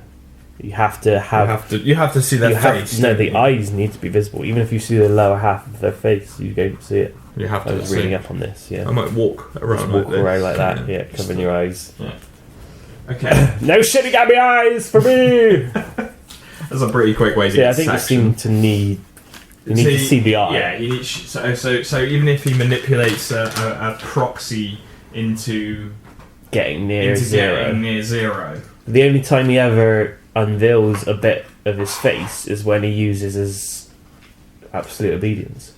You have to have... You have to see their face. The eyes need to be visible. Even if you see the lower half of their face, you don't see it. You have to I was reading up on this, I might walk around like that, covering your eyes. Yeah. Okay. No Shinigami eyes for me! That's a pretty quick way to get I think section. you seem to need... You need to see the eye. Yeah, you need, so even if he manipulates a proxy into getting near zero. The only time he ever unveils a bit of his face is when he uses his absolute obedience.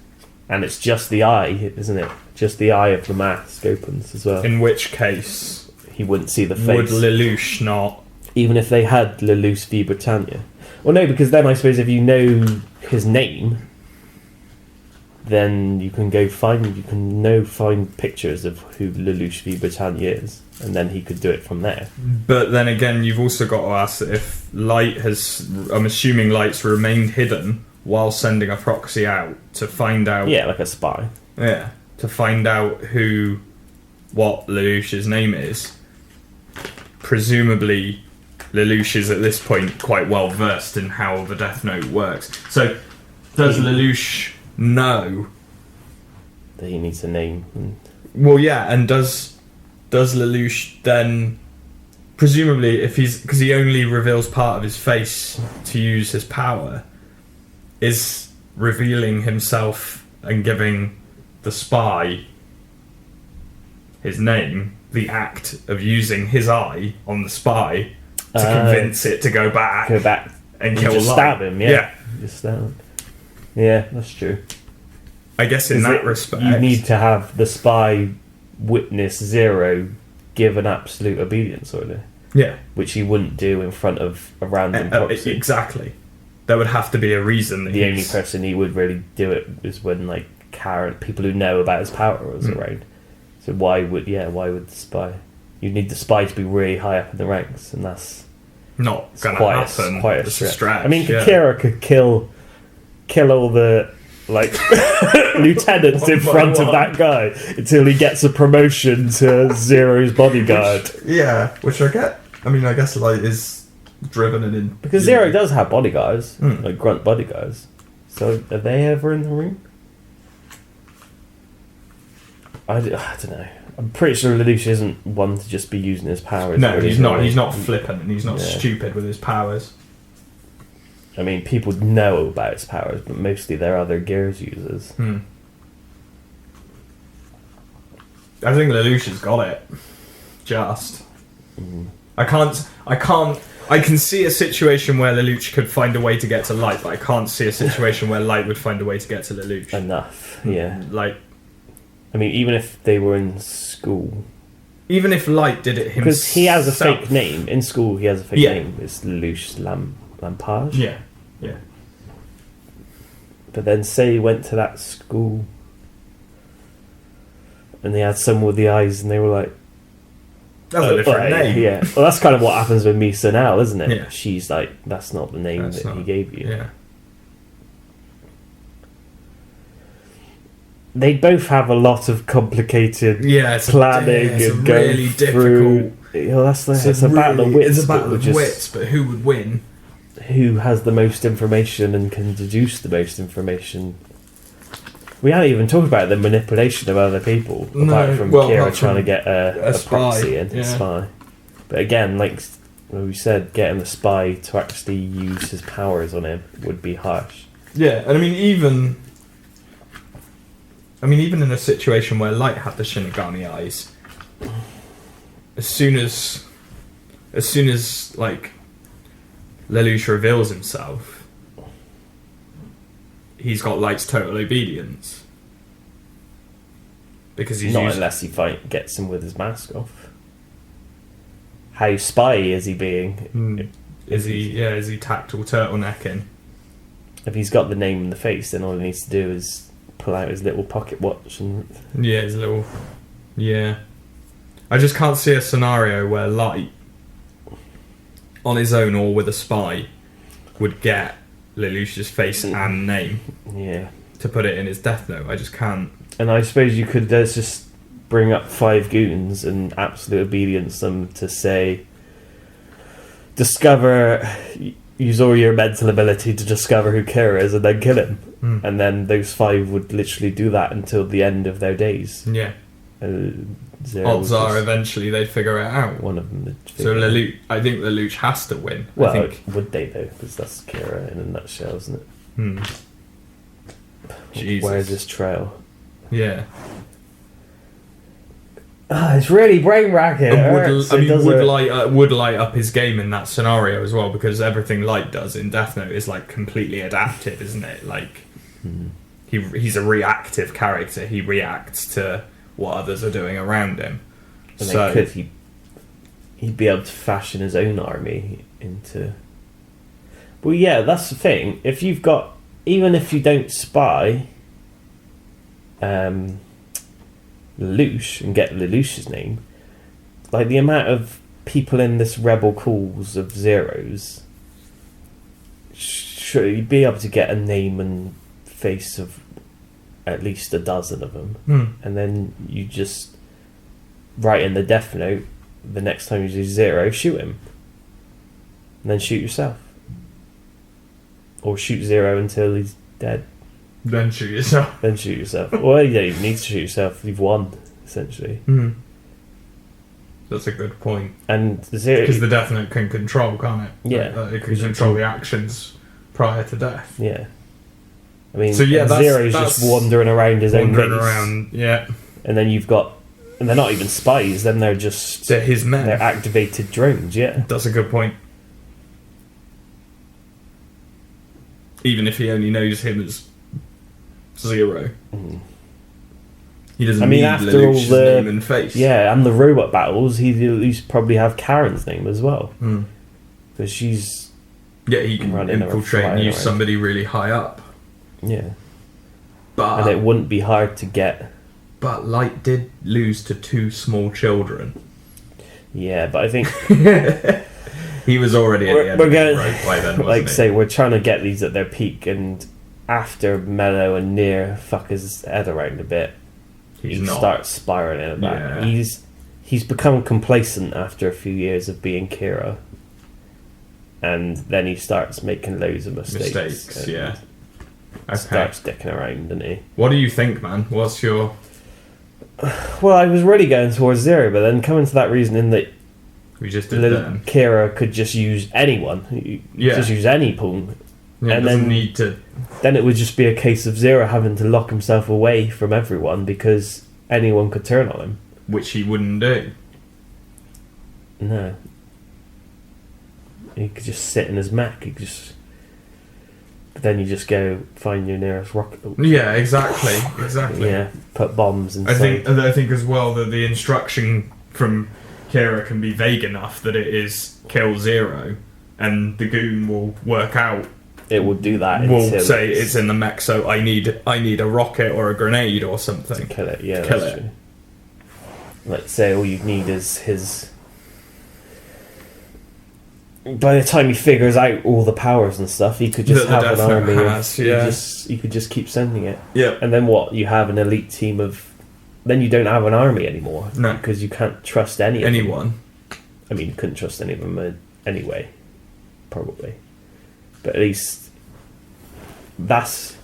And it's just the eye, isn't it? Just the eye of the mask opens as well. In which case... he wouldn't see the face. Would Lelouch not... Even if they had Lelouch v Britannia. Well, no, because then I suppose if you know his name... then you can find pictures of who Lelouch v Britannia is, and then he could do it from there. But then again, you've also got to ask if Light has... I'm assuming Light's remained hidden while sending a proxy out to find out... Yeah, like a spy. Yeah, to find out what Lelouch's name is. Presumably, Lelouch is at this point quite well versed in how the Death Note works. So, does Lelouch... know that he needs a name? Well, yeah, and does Lelouch then, presumably, because he only reveals part of his face to use his power, is revealing himself and giving the spy his name, the act of using his eye on the spy to convince it to go back and kill just Light. Stab him. Yeah. Just stab him. Yeah, that's true. I guess in that respect, you need to have the spy witness Zero give an absolute obedience order. Yeah, which he wouldn't do in front of a random proxy. Exactly. There would have to be a reason. That the only person he would really do it is when people who know about his power was around. So why would the spy? You need the spy to be really high up in the ranks, and that's not going to happen. Quite a stretch. Stretch. I mean, Kira could kill all the lieutenants in front of that guy until he gets a promotion to Zero's bodyguard. Which I get. I mean, I guess Light is driven and in because Zero does have bodyguards, like grunt bodyguards. So are they ever in the room? I don't know. I'm pretty sure Lelouch isn't one to just be using his powers. No, he's not. He's not flippant and he's not stupid with his powers. I mean, people know about his powers, but mostly they're other Gears users. I think Lelouch has got it. Just. I can see a situation where Lelouch could find a way to get to Light, but I can't see a situation where Light would find a way to get to Lelouch. Enough, yeah. I mean, even if they were in school... Even if Light did it himself... Because he has a fake name. In school, he has a fake name. It's Lelouch Lampage. Yeah. But then say he went to that school and they had someone with the eyes and they were like... That's a different name. Yeah. Well, that's kind of what happens with Misa now, isn't it? Yeah. She's like, that's not the name he gave you. Yeah. They both have a lot of complicated planning and going really through. It's a battle of wits. It's a battle of wits, but who would win? Who has the most information and can deduce the most information? We haven't even talked about the manipulation of other people, apart from Kira trying to get a proxy in, a spy. But again, like we said, getting the spy to actually use his powers on him would be harsh. Yeah, and I mean even in a situation where Light had the Shinigami eyes, as soon as like Lelouch reveals himself, he's got Light's total obedience. Because he's unless he gets him with his mask off. How spy is he being? Is he tactile turtlenecking? If he's got the name in the face, then all he needs to do is pull out his little pocket watch and... Yeah, his little... Yeah. I just can't see a scenario where Light, on his own or with a spy, would get Lelouch's face and name to put it in his death note. I just can't. And I suppose you could just bring up 5 goons and absolute obedience them to say, use all your mental ability to discover who Kira is and then kill him. And then those 5 would literally do that until the end of their days. Yeah. Odds are eventually they'd figure it out. One of them. So I think Lelouch has to win. Well, would they though? Because that's Kira in a nutshell, isn't it? Jesus. Where's this trail? Yeah. It's really brain racking. Would Light up his game in that scenario as well, because everything Light does in Death Note is like completely adaptive, isn't it? Like he's a reactive character. He reacts to what others are doing around him. And then he'd be able to fashion his own army into... Well, yeah, that's the thing. If you've got... Even if you don't spy Lelouch and get Lelouch's name, like the amount of people in this rebel calls of Zeros, sure, you'd be able to get a name and face of at least a dozen of them, and then you just write in the death note the next time you see Zero, shoot him, and then shoot yourself, or shoot Zero until he's dead. Then shoot yourself. Well, you don't even need to shoot yourself. You've won, essentially. That's a good point. And Zero, because the death note can control, can't it? Yeah, it can control the actions prior to death. Yeah. I mean, so Zero's just wandering around his own base. Yeah. And then you've got And they're not even spies, then they're his men. They're activated drones, yeah. That's a good point. Even if he only knows him as Zero. He doesn't need Lelouch's name and face. Yeah, and the robot battles, he'd at least probably have Karen's name as well. Because she's... Yeah, he can infiltrate and use somebody really high up. Yeah. And it wouldn't be hard to get... But Light did lose to 2 small children. Yeah, but I think... He was already at the end of the road by then, wasn't he? Say, we're trying to get these at their peak, and after Mello and Nier fuck his head around a bit, he starts spiraling it back. Yeah. He's become complacent after a few years of being Kira, and then he starts making loads of mistakes. Yeah. Okay. Starts dicking around, doesn't he? What do you think, man? What's your... Well, I was really going towards Zero, but then coming to that reasoning that we just did then. Kira could just use anyone. Just use any pawn. Yeah, and then need to... Then it would just be a case of Zero having to lock himself away from everyone because anyone could turn on him. Which he wouldn't do. No. He could just sit in his mech. But then you just go find your nearest rocket. Yeah, exactly. Yeah, put bombs and I think as well that the instruction from Kira can be vague enough that it is kill Zero, and the goon will work out. It will do that. We'll say it's in the mech, so I need a rocket or a grenade or something to kill it. Yeah, kill it. True. Let's say all you need is his. By the time he figures out all the powers and stuff, he could just have an army. He could just keep sending it. Yeah. And then what? You have an elite team of. Then you don't have an army anymore. No. Because you can't trust anyone. I mean, you couldn't trust any of them anyway. Probably. But at least. That's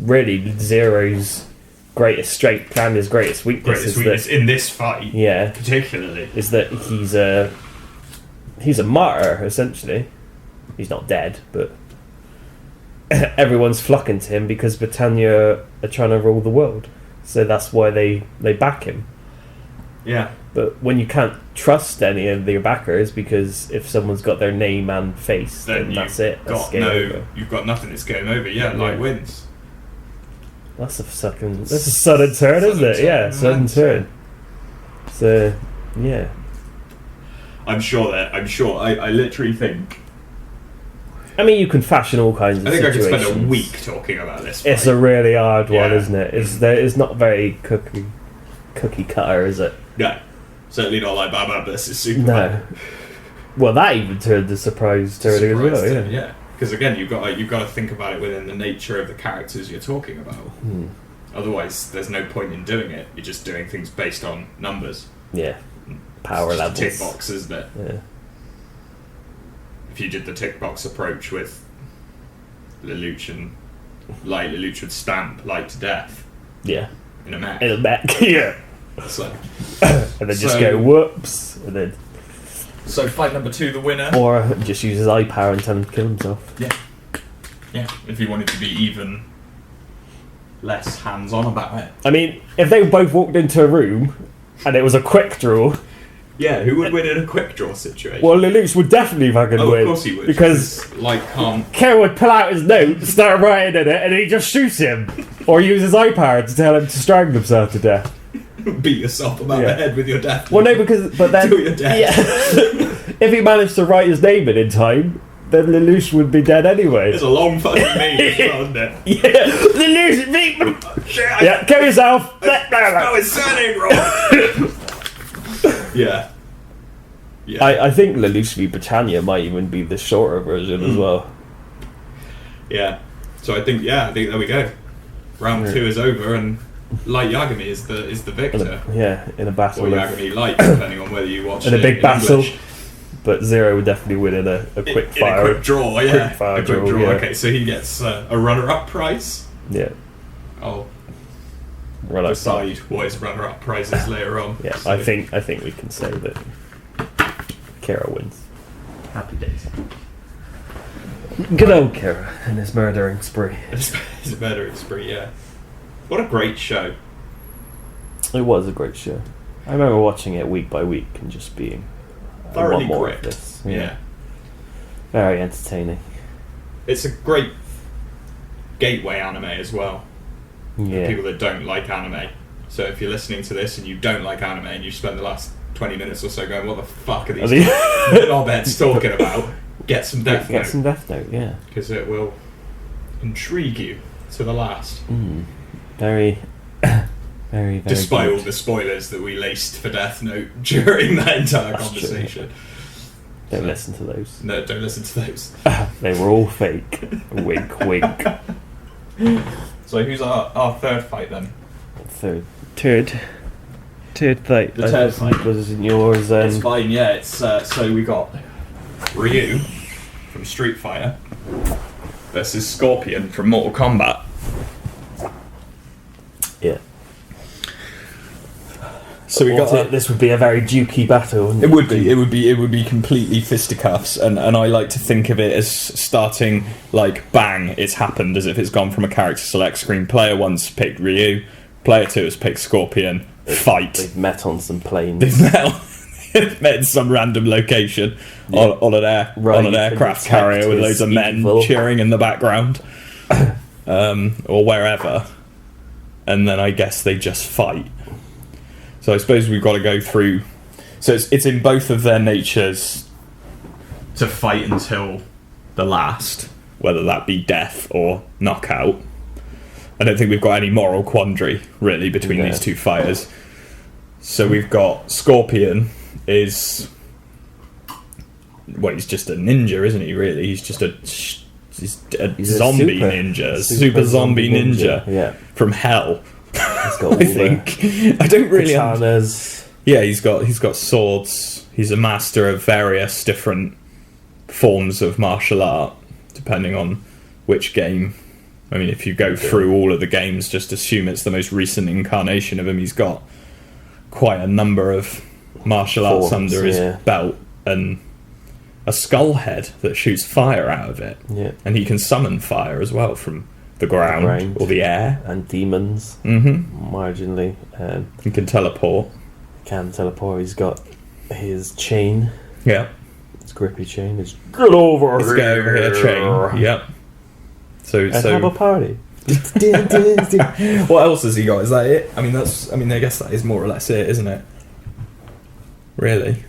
really Zero's greatest strength and his greatest weakness. In this fight. Yeah. Particularly. Is that he's a martyr, essentially. He's not dead, but everyone's flocking to him because Britannia are trying to rule the world. So that's why they back him. Yeah. But when you can't trust any of their backers, because if someone's got their name and face, then that's it. You've got nothing. It's game over. Yeah, Light wins. That's a sudden turn, isn't it? Yeah, sudden turn. So, yeah. I'm sure. I literally think. I mean, you can fashion all kinds of situations. I could spend a week talking about this fight. It's a really hard one, isn't it? It's not very cookie cutter, is it? No. Certainly not like Batman versus Superman. No. Well, that even turned the surprise turning as well, yeah. Because again, you've got to think about it within the nature of the characters you're talking about. Otherwise, there's no point in doing it. You're just doing things based on numbers. Yeah. Power levels. Tick box, isn't it? Yeah. If you did the tick box approach with Lelouch and Light, Lelouch would stamp Light to death. Yeah. In a mech. Yeah. So, and then just go whoops, and then. So fight number 2, the winner. Or just use his eye power and tell him to kill himself. Yeah. Yeah. If he wanted to be even less hands-on about it. I mean, if they both walked into a room and it was a quick draw. Yeah, who would win in a quick draw situation? Well, Lelouch would definitely fucking win. Of course he would. Because Light can't. Kerr would pull out his note, start writing in it, and he just shoots him. Or use his eye power to tell him to strangle himself to death. Beat yourself about the head with your death. Well, no, but then... Till you're dead. Yeah. If he managed to write his name in time, then Lelouch would be dead anyway. It's a long fucking name as well, isn't it? Yeah. Lelouch, beat... Shit, yeah, kill yourself. Spell his surname wrong. Yeah. Yeah. I think Lelouch v Britannia might even be the shorter version as well. Yeah. So I think there we go. Round 2 is over and Light Yagami is the victor. In a battle. Or Yagami Light, depending on whether you watch it. In a big battle. English. But Zero would definitely win in a quick fire. In a quick draw, yeah. Quick draw. Yeah. Okay, so he gets a runner-up prize. Yeah. I'll runner-up decide what his runner-up prize is later on. Yeah, so. I think we can say that Kara wins. Happy days. Good old Kara and his murdering spree. His murdering spree, yeah. What a great show. It was a great show. I remember watching it week by week and just being thoroughly more gripped. of this. Yeah. Very entertaining. It's a great gateway anime as well. Yeah. For people that don't like anime. So if you're listening to this and you don't like anime and you spend the last 20 minutes or so going, what the fuck are these knobheads talking about? Get some Death Note. Get some Death Note, yeah. Because it will intrigue you to the last. Very, very Despite good. all the spoilers that we laced for Death Note during that entire conversation. Don't listen to those. No, don't listen to those. They were all fake. Wink, wink. So who's our third fight then? Third fight. The third fight wasn't yours. It's fine, yeah. It's so we got Ryu from Street Fighter versus Scorpion from Mortal Kombat. Yeah. So we got this would be a very dukey battle. Wouldn't it? It would be completely fisticuffs, and I like to think of it as starting like bang, it's happened, as if it's gone from a character select screen. Player 1's picked Ryu, player 2 has picked Scorpion. Fight. They've met on some planes. They've met in some random location on an aircraft carrier with loads of men cheering in the background, or wherever, and then I guess they just fight. So I suppose we've got to go through. So it's in both of their natures to fight until the last, whether that be death or knockout. I don't think we've got any moral quandary really between these two fighters. So we've got Scorpion is, well, he's just a ninja, isn't he? Really, he's just a zombie ninja, super zombie ninja from hell. He's got I think I don't really. Yeah, he's got swords. He's a master of various different forms of martial art, depending on which game. I mean, if you go through all of the games, just assume it's the most recent incarnation of him. He's got quite a number of martial arts under his belt, and a skull head that shoots fire out of it. Yeah, and he can summon fire as well from the ground or the air, and demons. Marginally, he can teleport. He's got his chain. Yeah, his grippy chain. His get over here chain. Yep. So have a party. What else has he got? Is that it? I guess that is more or less it, isn't it? Really?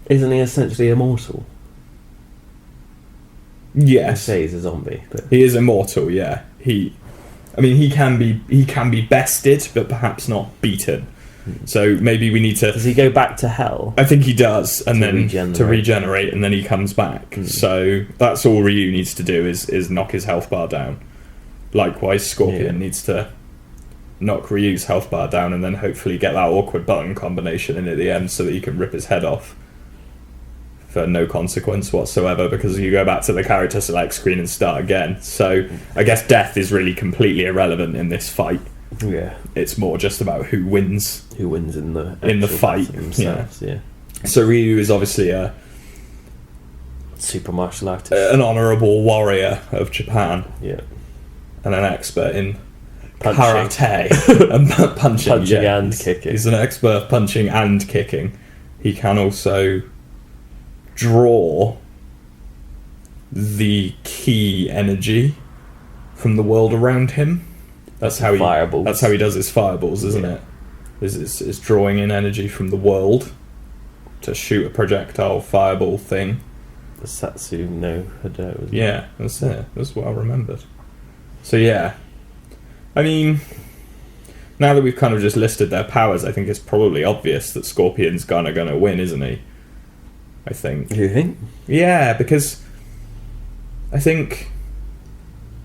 Isn't he essentially immortal? Yes. I say he's a zombie, but he is immortal. Yeah. He can be bested, but perhaps not beaten. So maybe we need to. Does he go back to hell? I think he does, and then to regenerate, and then he comes back. So that's all Ryu needs to do is knock his health bar down. Likewise, Scorpion needs to knock Ryu's health bar down, and then hopefully get that awkward button combination in at the end, so that he can rip his head off for no consequence whatsoever, because you go back to the character select screen and start again. So I guess death is really completely irrelevant in this fight. Yeah, it's more just about who wins. Who wins in the fight themselves? Yeah. So Ryu is obviously a super martial artist, an honourable warrior of Japan. Yeah, and an expert in punching. Karate and punching and kicking. He's an expert punching and kicking. He can also draw the key energy from the world around him. That's how he does his fireballs, isn't it? Is drawing in energy from the world to shoot a projectile fireball thing. The Satsu no Hado. Yeah, that's it. That's what I remembered. So yeah, I mean, now that we've kind of just listed their powers, I think it's probably obvious that Scorpion's gonna win, isn't he? I think. You think? Yeah, because I think,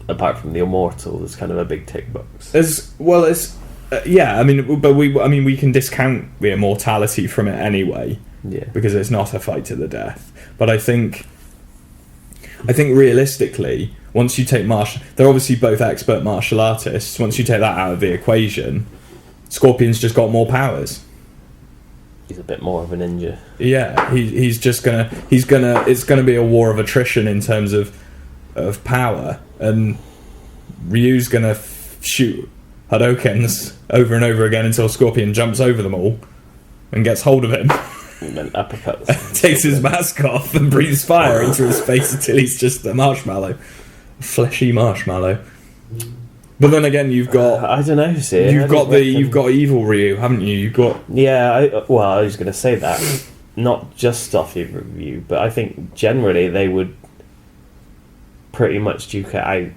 apart from the immortal, there's kind of a big tick box. As well as yeah, I mean, but we can discount the immortality from it anyway. Yeah. Because it's not a fight to the death. But I think realistically, once you take they're obviously both expert martial artists. Once you take that out of the equation, Scorpion's just got more powers. He's a bit more of a ninja. Yeah, it's gonna be a war of attrition in terms of power, and Ryu's gonna shoot Hadokens over and over again until Scorpion jumps over them all and gets hold of him. And then uppercuts. Takes his mask off and breathes fire into his face until he's just a marshmallow. A fleshy marshmallow. But then again, you've got... I don't know, see. You've got Evil Ryu, haven't you? You've got... Yeah, I was going to say that. Not just off Evil Ryu, but I think generally they would pretty much duke it out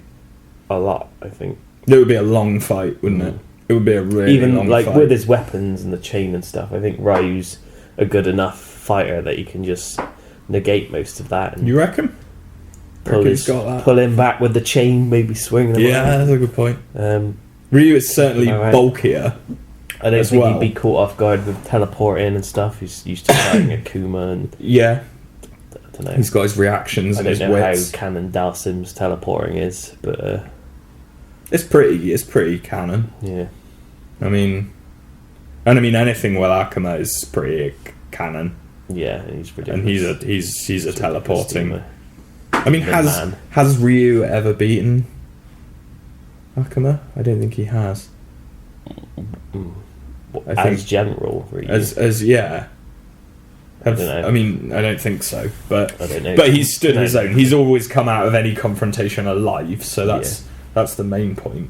a lot, I think. It would be a long fight, wouldn't it? It would be a really long fight. Even, with his weapons and the chain and stuff, I think Ryu's a good enough fighter that he can just negate most of that. And you reckon? Pull him back with the chain, maybe swing him. Yeah, that's a good point. Ryu is certainly bulkier. I don't think he'd be caught off guard with teleporting and stuff. He's used to fighting Akuma and... Yeah. I don't know. He's got his reactions and his wits. I don't know how canon Dalsim's teleporting is, but... It's pretty canon. Yeah. I mean, anything with Akuma is pretty canon. Yeah, he's ridiculous. And he's a teleporting... I mean, has Ryu ever beaten Akuma? I don't think he has. As general, Ryu. As yeah. I don't know. I mean, I don't think so, but I don't know. But he's stood his own. He's always come out of any confrontation alive, so that's the main point.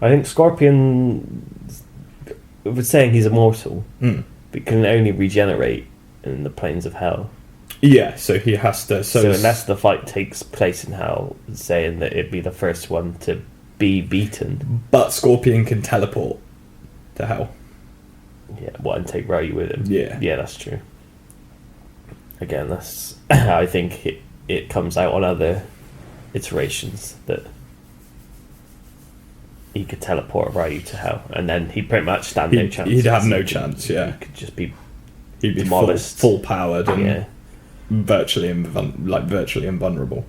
I think Scorpion was saying he's immortal, but can only regenerate in the planes of hell. Yeah, so he has to. So unless the fight takes place in hell, saying that it'd be the first one to be beaten. But Scorpion can teleport to hell. Yeah, and take Ryu with him. Yeah, that's true. Again, that's I think it comes out on other iterations that he could teleport Ryu to hell, and then he'd pretty much stand no chance. He'd have no chance. Yeah, he could just be. He'd be full powered and virtually invulnerable.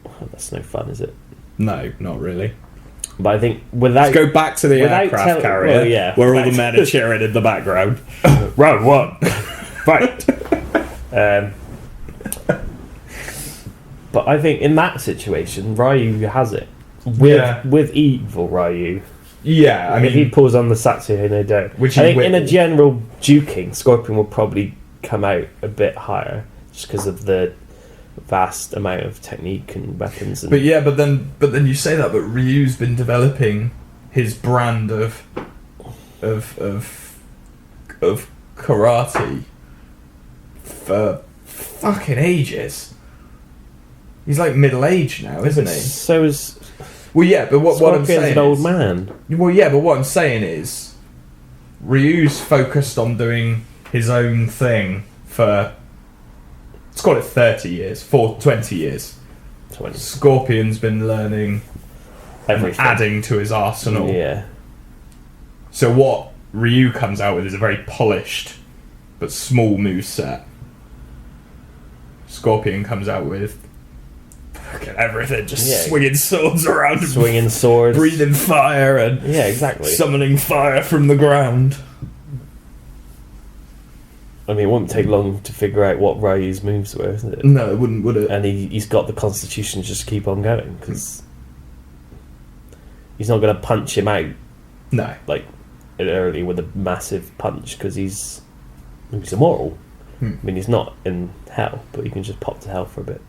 Well, that's no fun, is it? No, not really. But I think let's go back to the aircraft carrier, where all the men are cheering in the background. Round one, right. But I think in that situation, Ryu has it with evil Ryu. Yeah, I mean, if he pulls on the Satsuhei no Do, which I think in a general duking, Scorpion will probably come out a bit higher just because of the vast amount of technique and weapons. And but then you say that, but Ryu's been developing his brand of karate for fucking ages. He's like middle-aged now, isn't he? So is. Well, yeah, but what I'm saying an old man. Well, yeah, but what I'm saying is, Ryu's focused on doing his own thing for, let's call it 30 years, 20 years. 20. Scorpion's been learning everything, adding to his arsenal. Yeah. So what Ryu comes out with is a very polished but small moveset. Scorpion comes out with everything, just swinging swords around, swinging swords, breathing fire, and exactly summoning fire from the ground. I mean, it wouldn't take long to figure out what Ryu's moves were, isn't it? No, it wouldn't, would it? And he's got the constitution to just keep on going, because he's not going to punch him out. No, like early with a massive punch, because he's immortal. I mean, he's not in hell, but he can just pop to hell for a bit.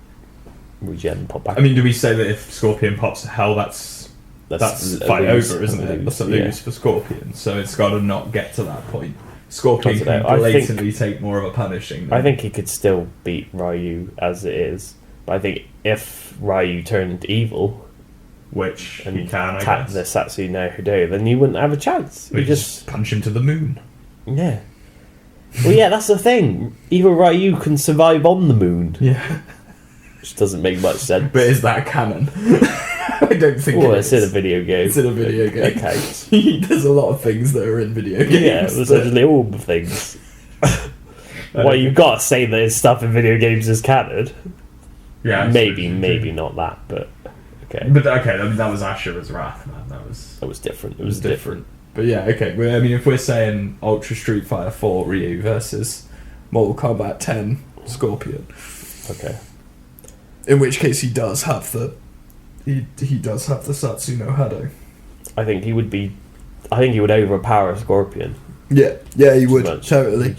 Regen, pop back. I mean, do we say that if Scorpion pops to hell, that's fight over, isn't it? That's a lose for Scorpion. So it's got to not get to that point. Scorpion can blatantly take more of a punishing. I think he could still beat Ryu as it is, but I think if Ryu turned evil, which he can, attack the Satsu no Hideo, then you wouldn't have a chance. You just punch him to the moon. Yeah. Well, yeah, that's the thing. Evil Ryu can survive on the moon. Yeah. Which doesn't make much sense. But is that canon? I don't think it's in a video game. It's in a video game. Okay. There's a lot of things that are in video games. Yeah, essentially all the things. Well, you've got to say that his stuff in video games is canon. Yeah. Maybe not that, but okay. But okay, I mean, that was Ashura's Wrath, man. That was different. It was different. But yeah, okay. Well, I mean, if we're saying Ultra Street Fighter 4 Ryu versus Mortal Kombat 10 Scorpion. Okay. In which case he does have the he does have the Satsu no Hado. I think he would overpower Scorpion. Yeah, he would, totally.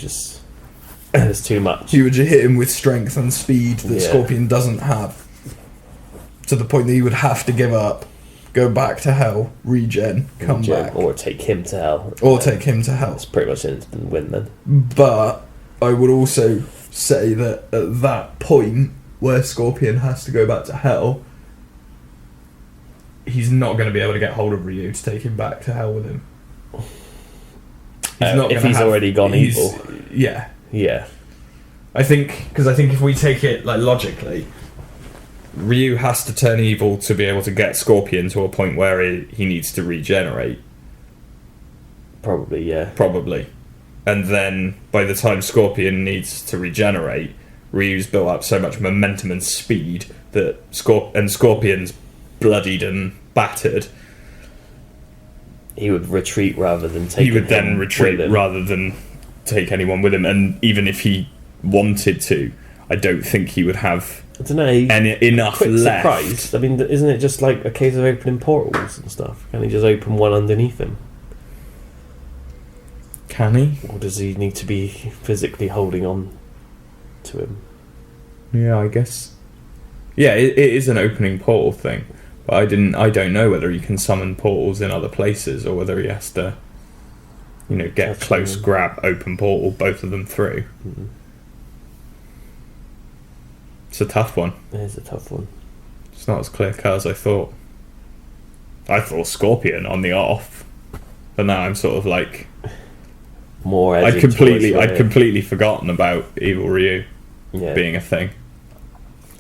There's too much. He would just hit him with strength and speed that Scorpion doesn't have. To the point that he would have to give up, go back to hell, come back. Or take him to hell. It's pretty much an instant win then. But I would also say that at that point, where Scorpion has to go back to hell, he's not going to be able to get hold of Ryu to take him back to hell with him. If he's already gone evil. Yeah. Yeah. I think if we take it like logically, Ryu has to turn evil to be able to get Scorpion to a point where he needs to regenerate. Probably, yeah. Probably. And then by the time Scorpion needs to regenerate, Ryu's built up so much momentum and speed that Scorpion's bloodied and battered. He would retreat rather than take. He would then retreat rather than take anyone with him. And even if he wanted to, I don't think he would have. I don't know. Enough left. Surprised. I mean, isn't it just like a case of opening portals and stuff? Can he just open one underneath him? Can he? Or does he need to be physically holding on to him? Yeah, I guess. Yeah, it is an opening portal thing, but I don't know whether he can summon portals in other places or whether he has to, get close, grab, open portal, both of them through. Mm-hmm. It's a tough one. It is a tough one. It's not as clear cut as I thought. I thought Scorpion on the off, but now I'm sort of like more. I'd completely forgotten about Evil Ryu being a thing.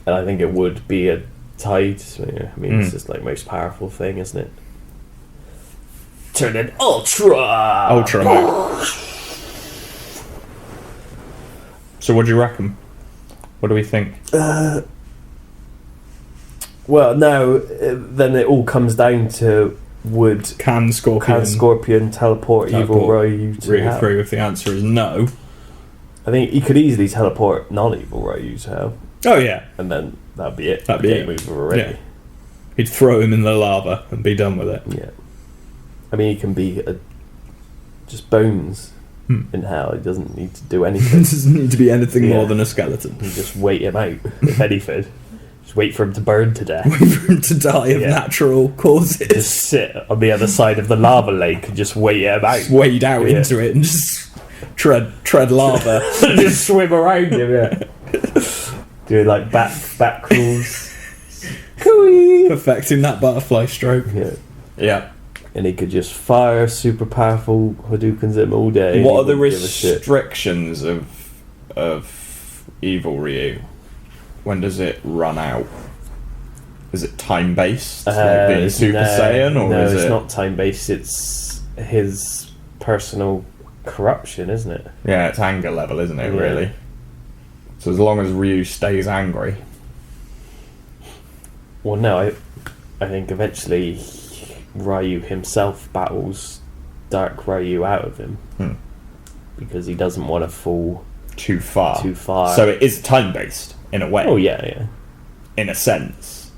And I think it would be a tide. I mean, it's just like most powerful thing, isn't it? Turn it ultra mode. So what do you reckon? What do we think? Well, now then it all comes down to can Scorpion teleport Evil Ryu to hell? Through if the answer is no. I think he could easily teleport non-Evil Ryu to hell. Oh yeah, and then that'd be it. That'd be game over already. Yeah. He'd throw him in the lava and be done with it. Yeah, I mean he can be just bones in hell. He doesn't need to do anything. Doesn't need to be anything more than a skeleton. You just wait him out, if anything. Just wait for him to burn to death. Wait for him to die of natural causes. Just sit on the other side of the lava lake and just wait him out. Just wade out into it and just tread lava. Just swim around him, do like back crawls. Perfecting that butterfly stroke. Yeah. And he could just fire super powerful Hadoukens at him all day. What are the restrictions of Evil Ryu? When does it run out? Is it time based, like being Super Saiyan, or no? Is it's it not time based. It's his personal corruption, isn't it? Yeah, it's anger level, isn't it? Really. So as long as Ryu stays angry. Well, no, I think eventually Ryu himself battles Dark Ryu out of him because he doesn't want to fall too far. So it is time based in a way. Oh yeah. In a sense.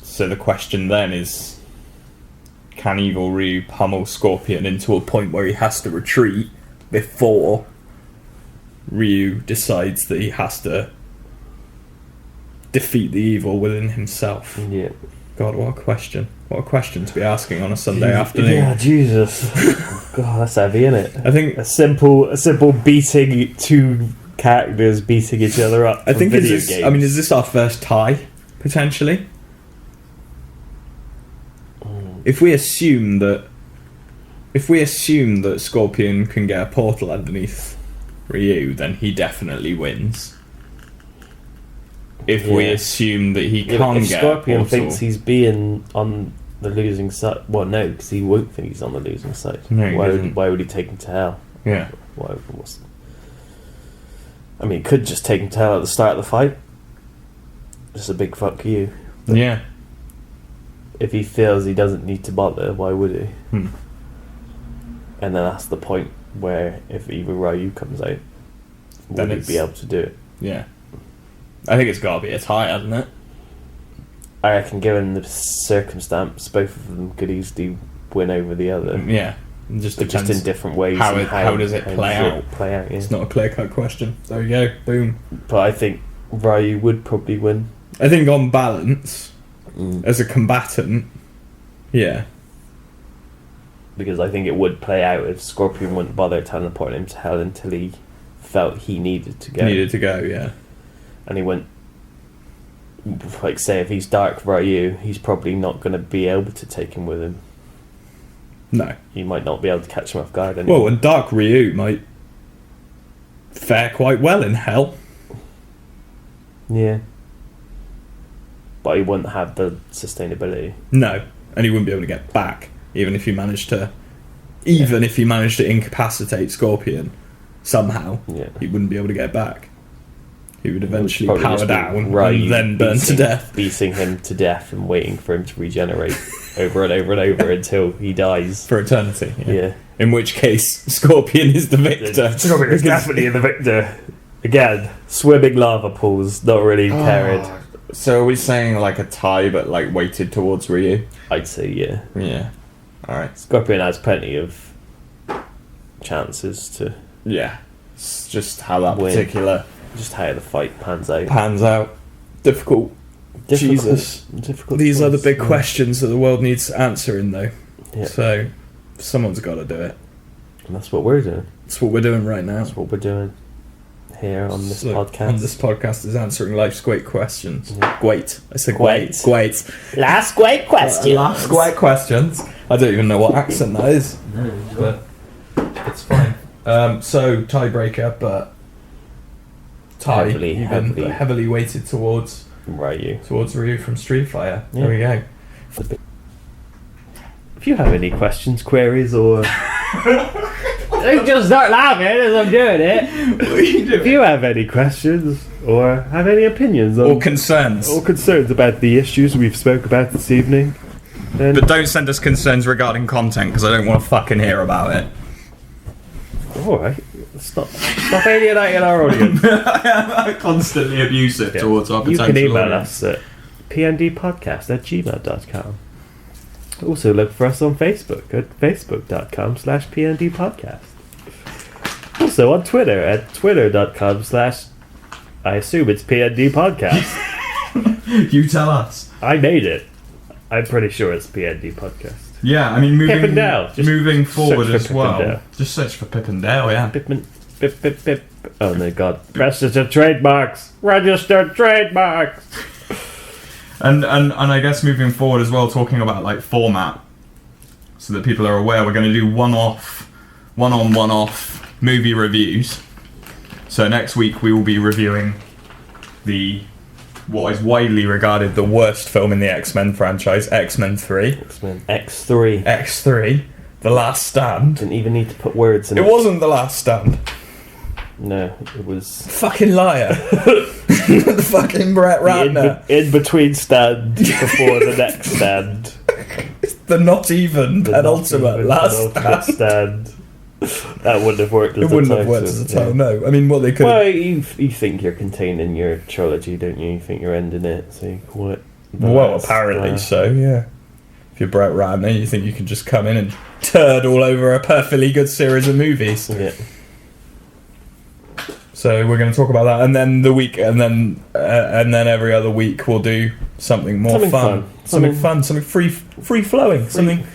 So the question then is, can Evil Ryu pummel Scorpion into a point where he has to retreat before Ryu decides that he has to defeat the evil within himself? Yeah. God, what a question. What a question to be asking on a Sunday afternoon. Yeah, Jesus. God, that's heavy, isn't it? I think a simple beating, two characters beating each other up. I think games. Is this our first tie, potentially? If we assume that Scorpion can get a portal underneath Ryu, then he definitely wins. If we assume that he can't get Scorpion a portal, thinks he's being on the losing side. Well, no, because he won't think he's on the losing side. No, why would he take him to hell? Yeah. I mean, he could just take him to hell at the start of the fight. Just a big fuck you. But yeah. If he feels he doesn't need to bother, why would he? And then that's the point where if Evil Ryu comes out, then he'd be able to do it. Yeah. I think it's got to be a tie, hasn't it? I reckon, given the circumstance, both of them could easily win over the other. Yeah. Just in different ways. How does it play out? Yeah. It's not a clear-cut question. There we go. Boom. But I think Ryu would probably win. I think on balance, as a combatant, yeah. Because I think it would play out if Scorpion wouldn't bother teleporting him to hell until he felt he needed to go. Yeah. And he went, like, say, if he's Dark Ryu, he's probably not going to be able to take him with him. No. He might not be able to catch him off guard anymore. Well, and Dark Ryu might fare quite well in hell. Yeah. But he wouldn't have the sustainability. No. And he wouldn't be able to get back, even if he managed to incapacitate Scorpion somehow. Yeah. He wouldn't be able to get back. He would eventually power down and then burn to death. Beating him to death and waiting for him to regenerate over and over and over until he dies. For eternity. Yeah. In which case, Scorpion is the victor. Scorpion is definitely the victor. Again, swimming lava pools, not really carried. So are we saying like a tie, but like weighted towards Ryu? I'd say yeah. Yeah. Alright. Scorpion has plenty of chances to... Yeah. It's just how that win. particular... Just how the fight pans out. Difficult. Jesus. Difficult. These are the big questions that the world needs answering, though. Yeah. So, someone's got to do it. And that's what we're doing. That's what we're doing right now. That's what we're doing here on this podcast. On this podcast is answering life's great questions. Yeah. Great. I said Great. Great. Last great question. Last great questions. I don't even know what accent that is. No, but it's fine. So, tiebreaker, but... heavily weighted towards Ryu from Street Fighter. Yeah. There we go. If you have any questions, queries, or Don't just start laughing as I'm doing it. if you have any questions or have any opinions on, or concerns about the issues we've spoke about this evening, then but don't send us concerns regarding content because I don't want to fucking hear about it. all right. Stop alienating our audience. I'm constantly abusive towards our potential You can email audience. us at pndpodcast@gmail.com. Also look for us on Facebook at facebook.com/pndpodcast. Also on Twitter at twitter.com/ I assume it's pndpodcast. You tell us. I made it. I'm pretty sure it's PND podcast. Yeah, I mean, Pip'n'Dale. moving forward search as for well. Pip'n'Dale. Just search for Pip'n'Dale, yeah. Pip. Oh my god. Registered trademarks. Registered trademarks. And I guess moving forward as well, talking about like format, so that people are aware, we're going to do one-off movie reviews. So next week we will be reviewing what is widely regarded the worst film in the X-Men franchise, X-Men 3. X-Men X3. X3, The Last Stand. Didn't even need to put words in it. It wasn't The Last Stand. No, it was... Fucking liar. The fucking Brett Ratner. In between stand before the next stand. The not even penultimate last stand. That wouldn't have worked as a title. It wouldn't have worked as a title, no. I mean, what they could... Well, you think you're containing your trilogy, don't you? You think you're ending it, so you call it... Well, apparently so, yeah. If you're Brett Ratner, you think you can just come in and turd all over a perfectly good series of movies. Yeah. So we're going to talk about that, and then and then every other week we'll do something more fun. Something free flowing, something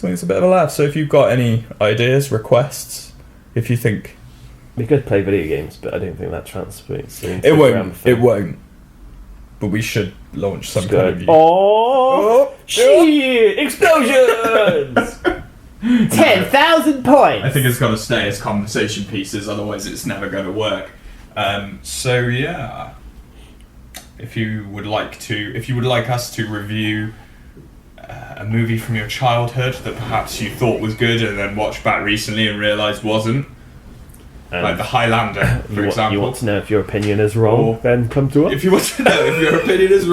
that's a bit of a laugh. So if you've got any ideas, requests, if you think we could play video games, but I don't think that translates. It won't. But we should launch some kind of... Oh, shit! Explosions! 10,000 points. I think it's got to stay as conversation pieces, otherwise it's never going to work. So yeah, if you would like us to review a movie from your childhood that perhaps you thought was good and then watched back recently and realised wasn't, like The Highlander, for example. You want to know if your opinion is wrong? Then come to us. If you want to know if your opinion is wrong.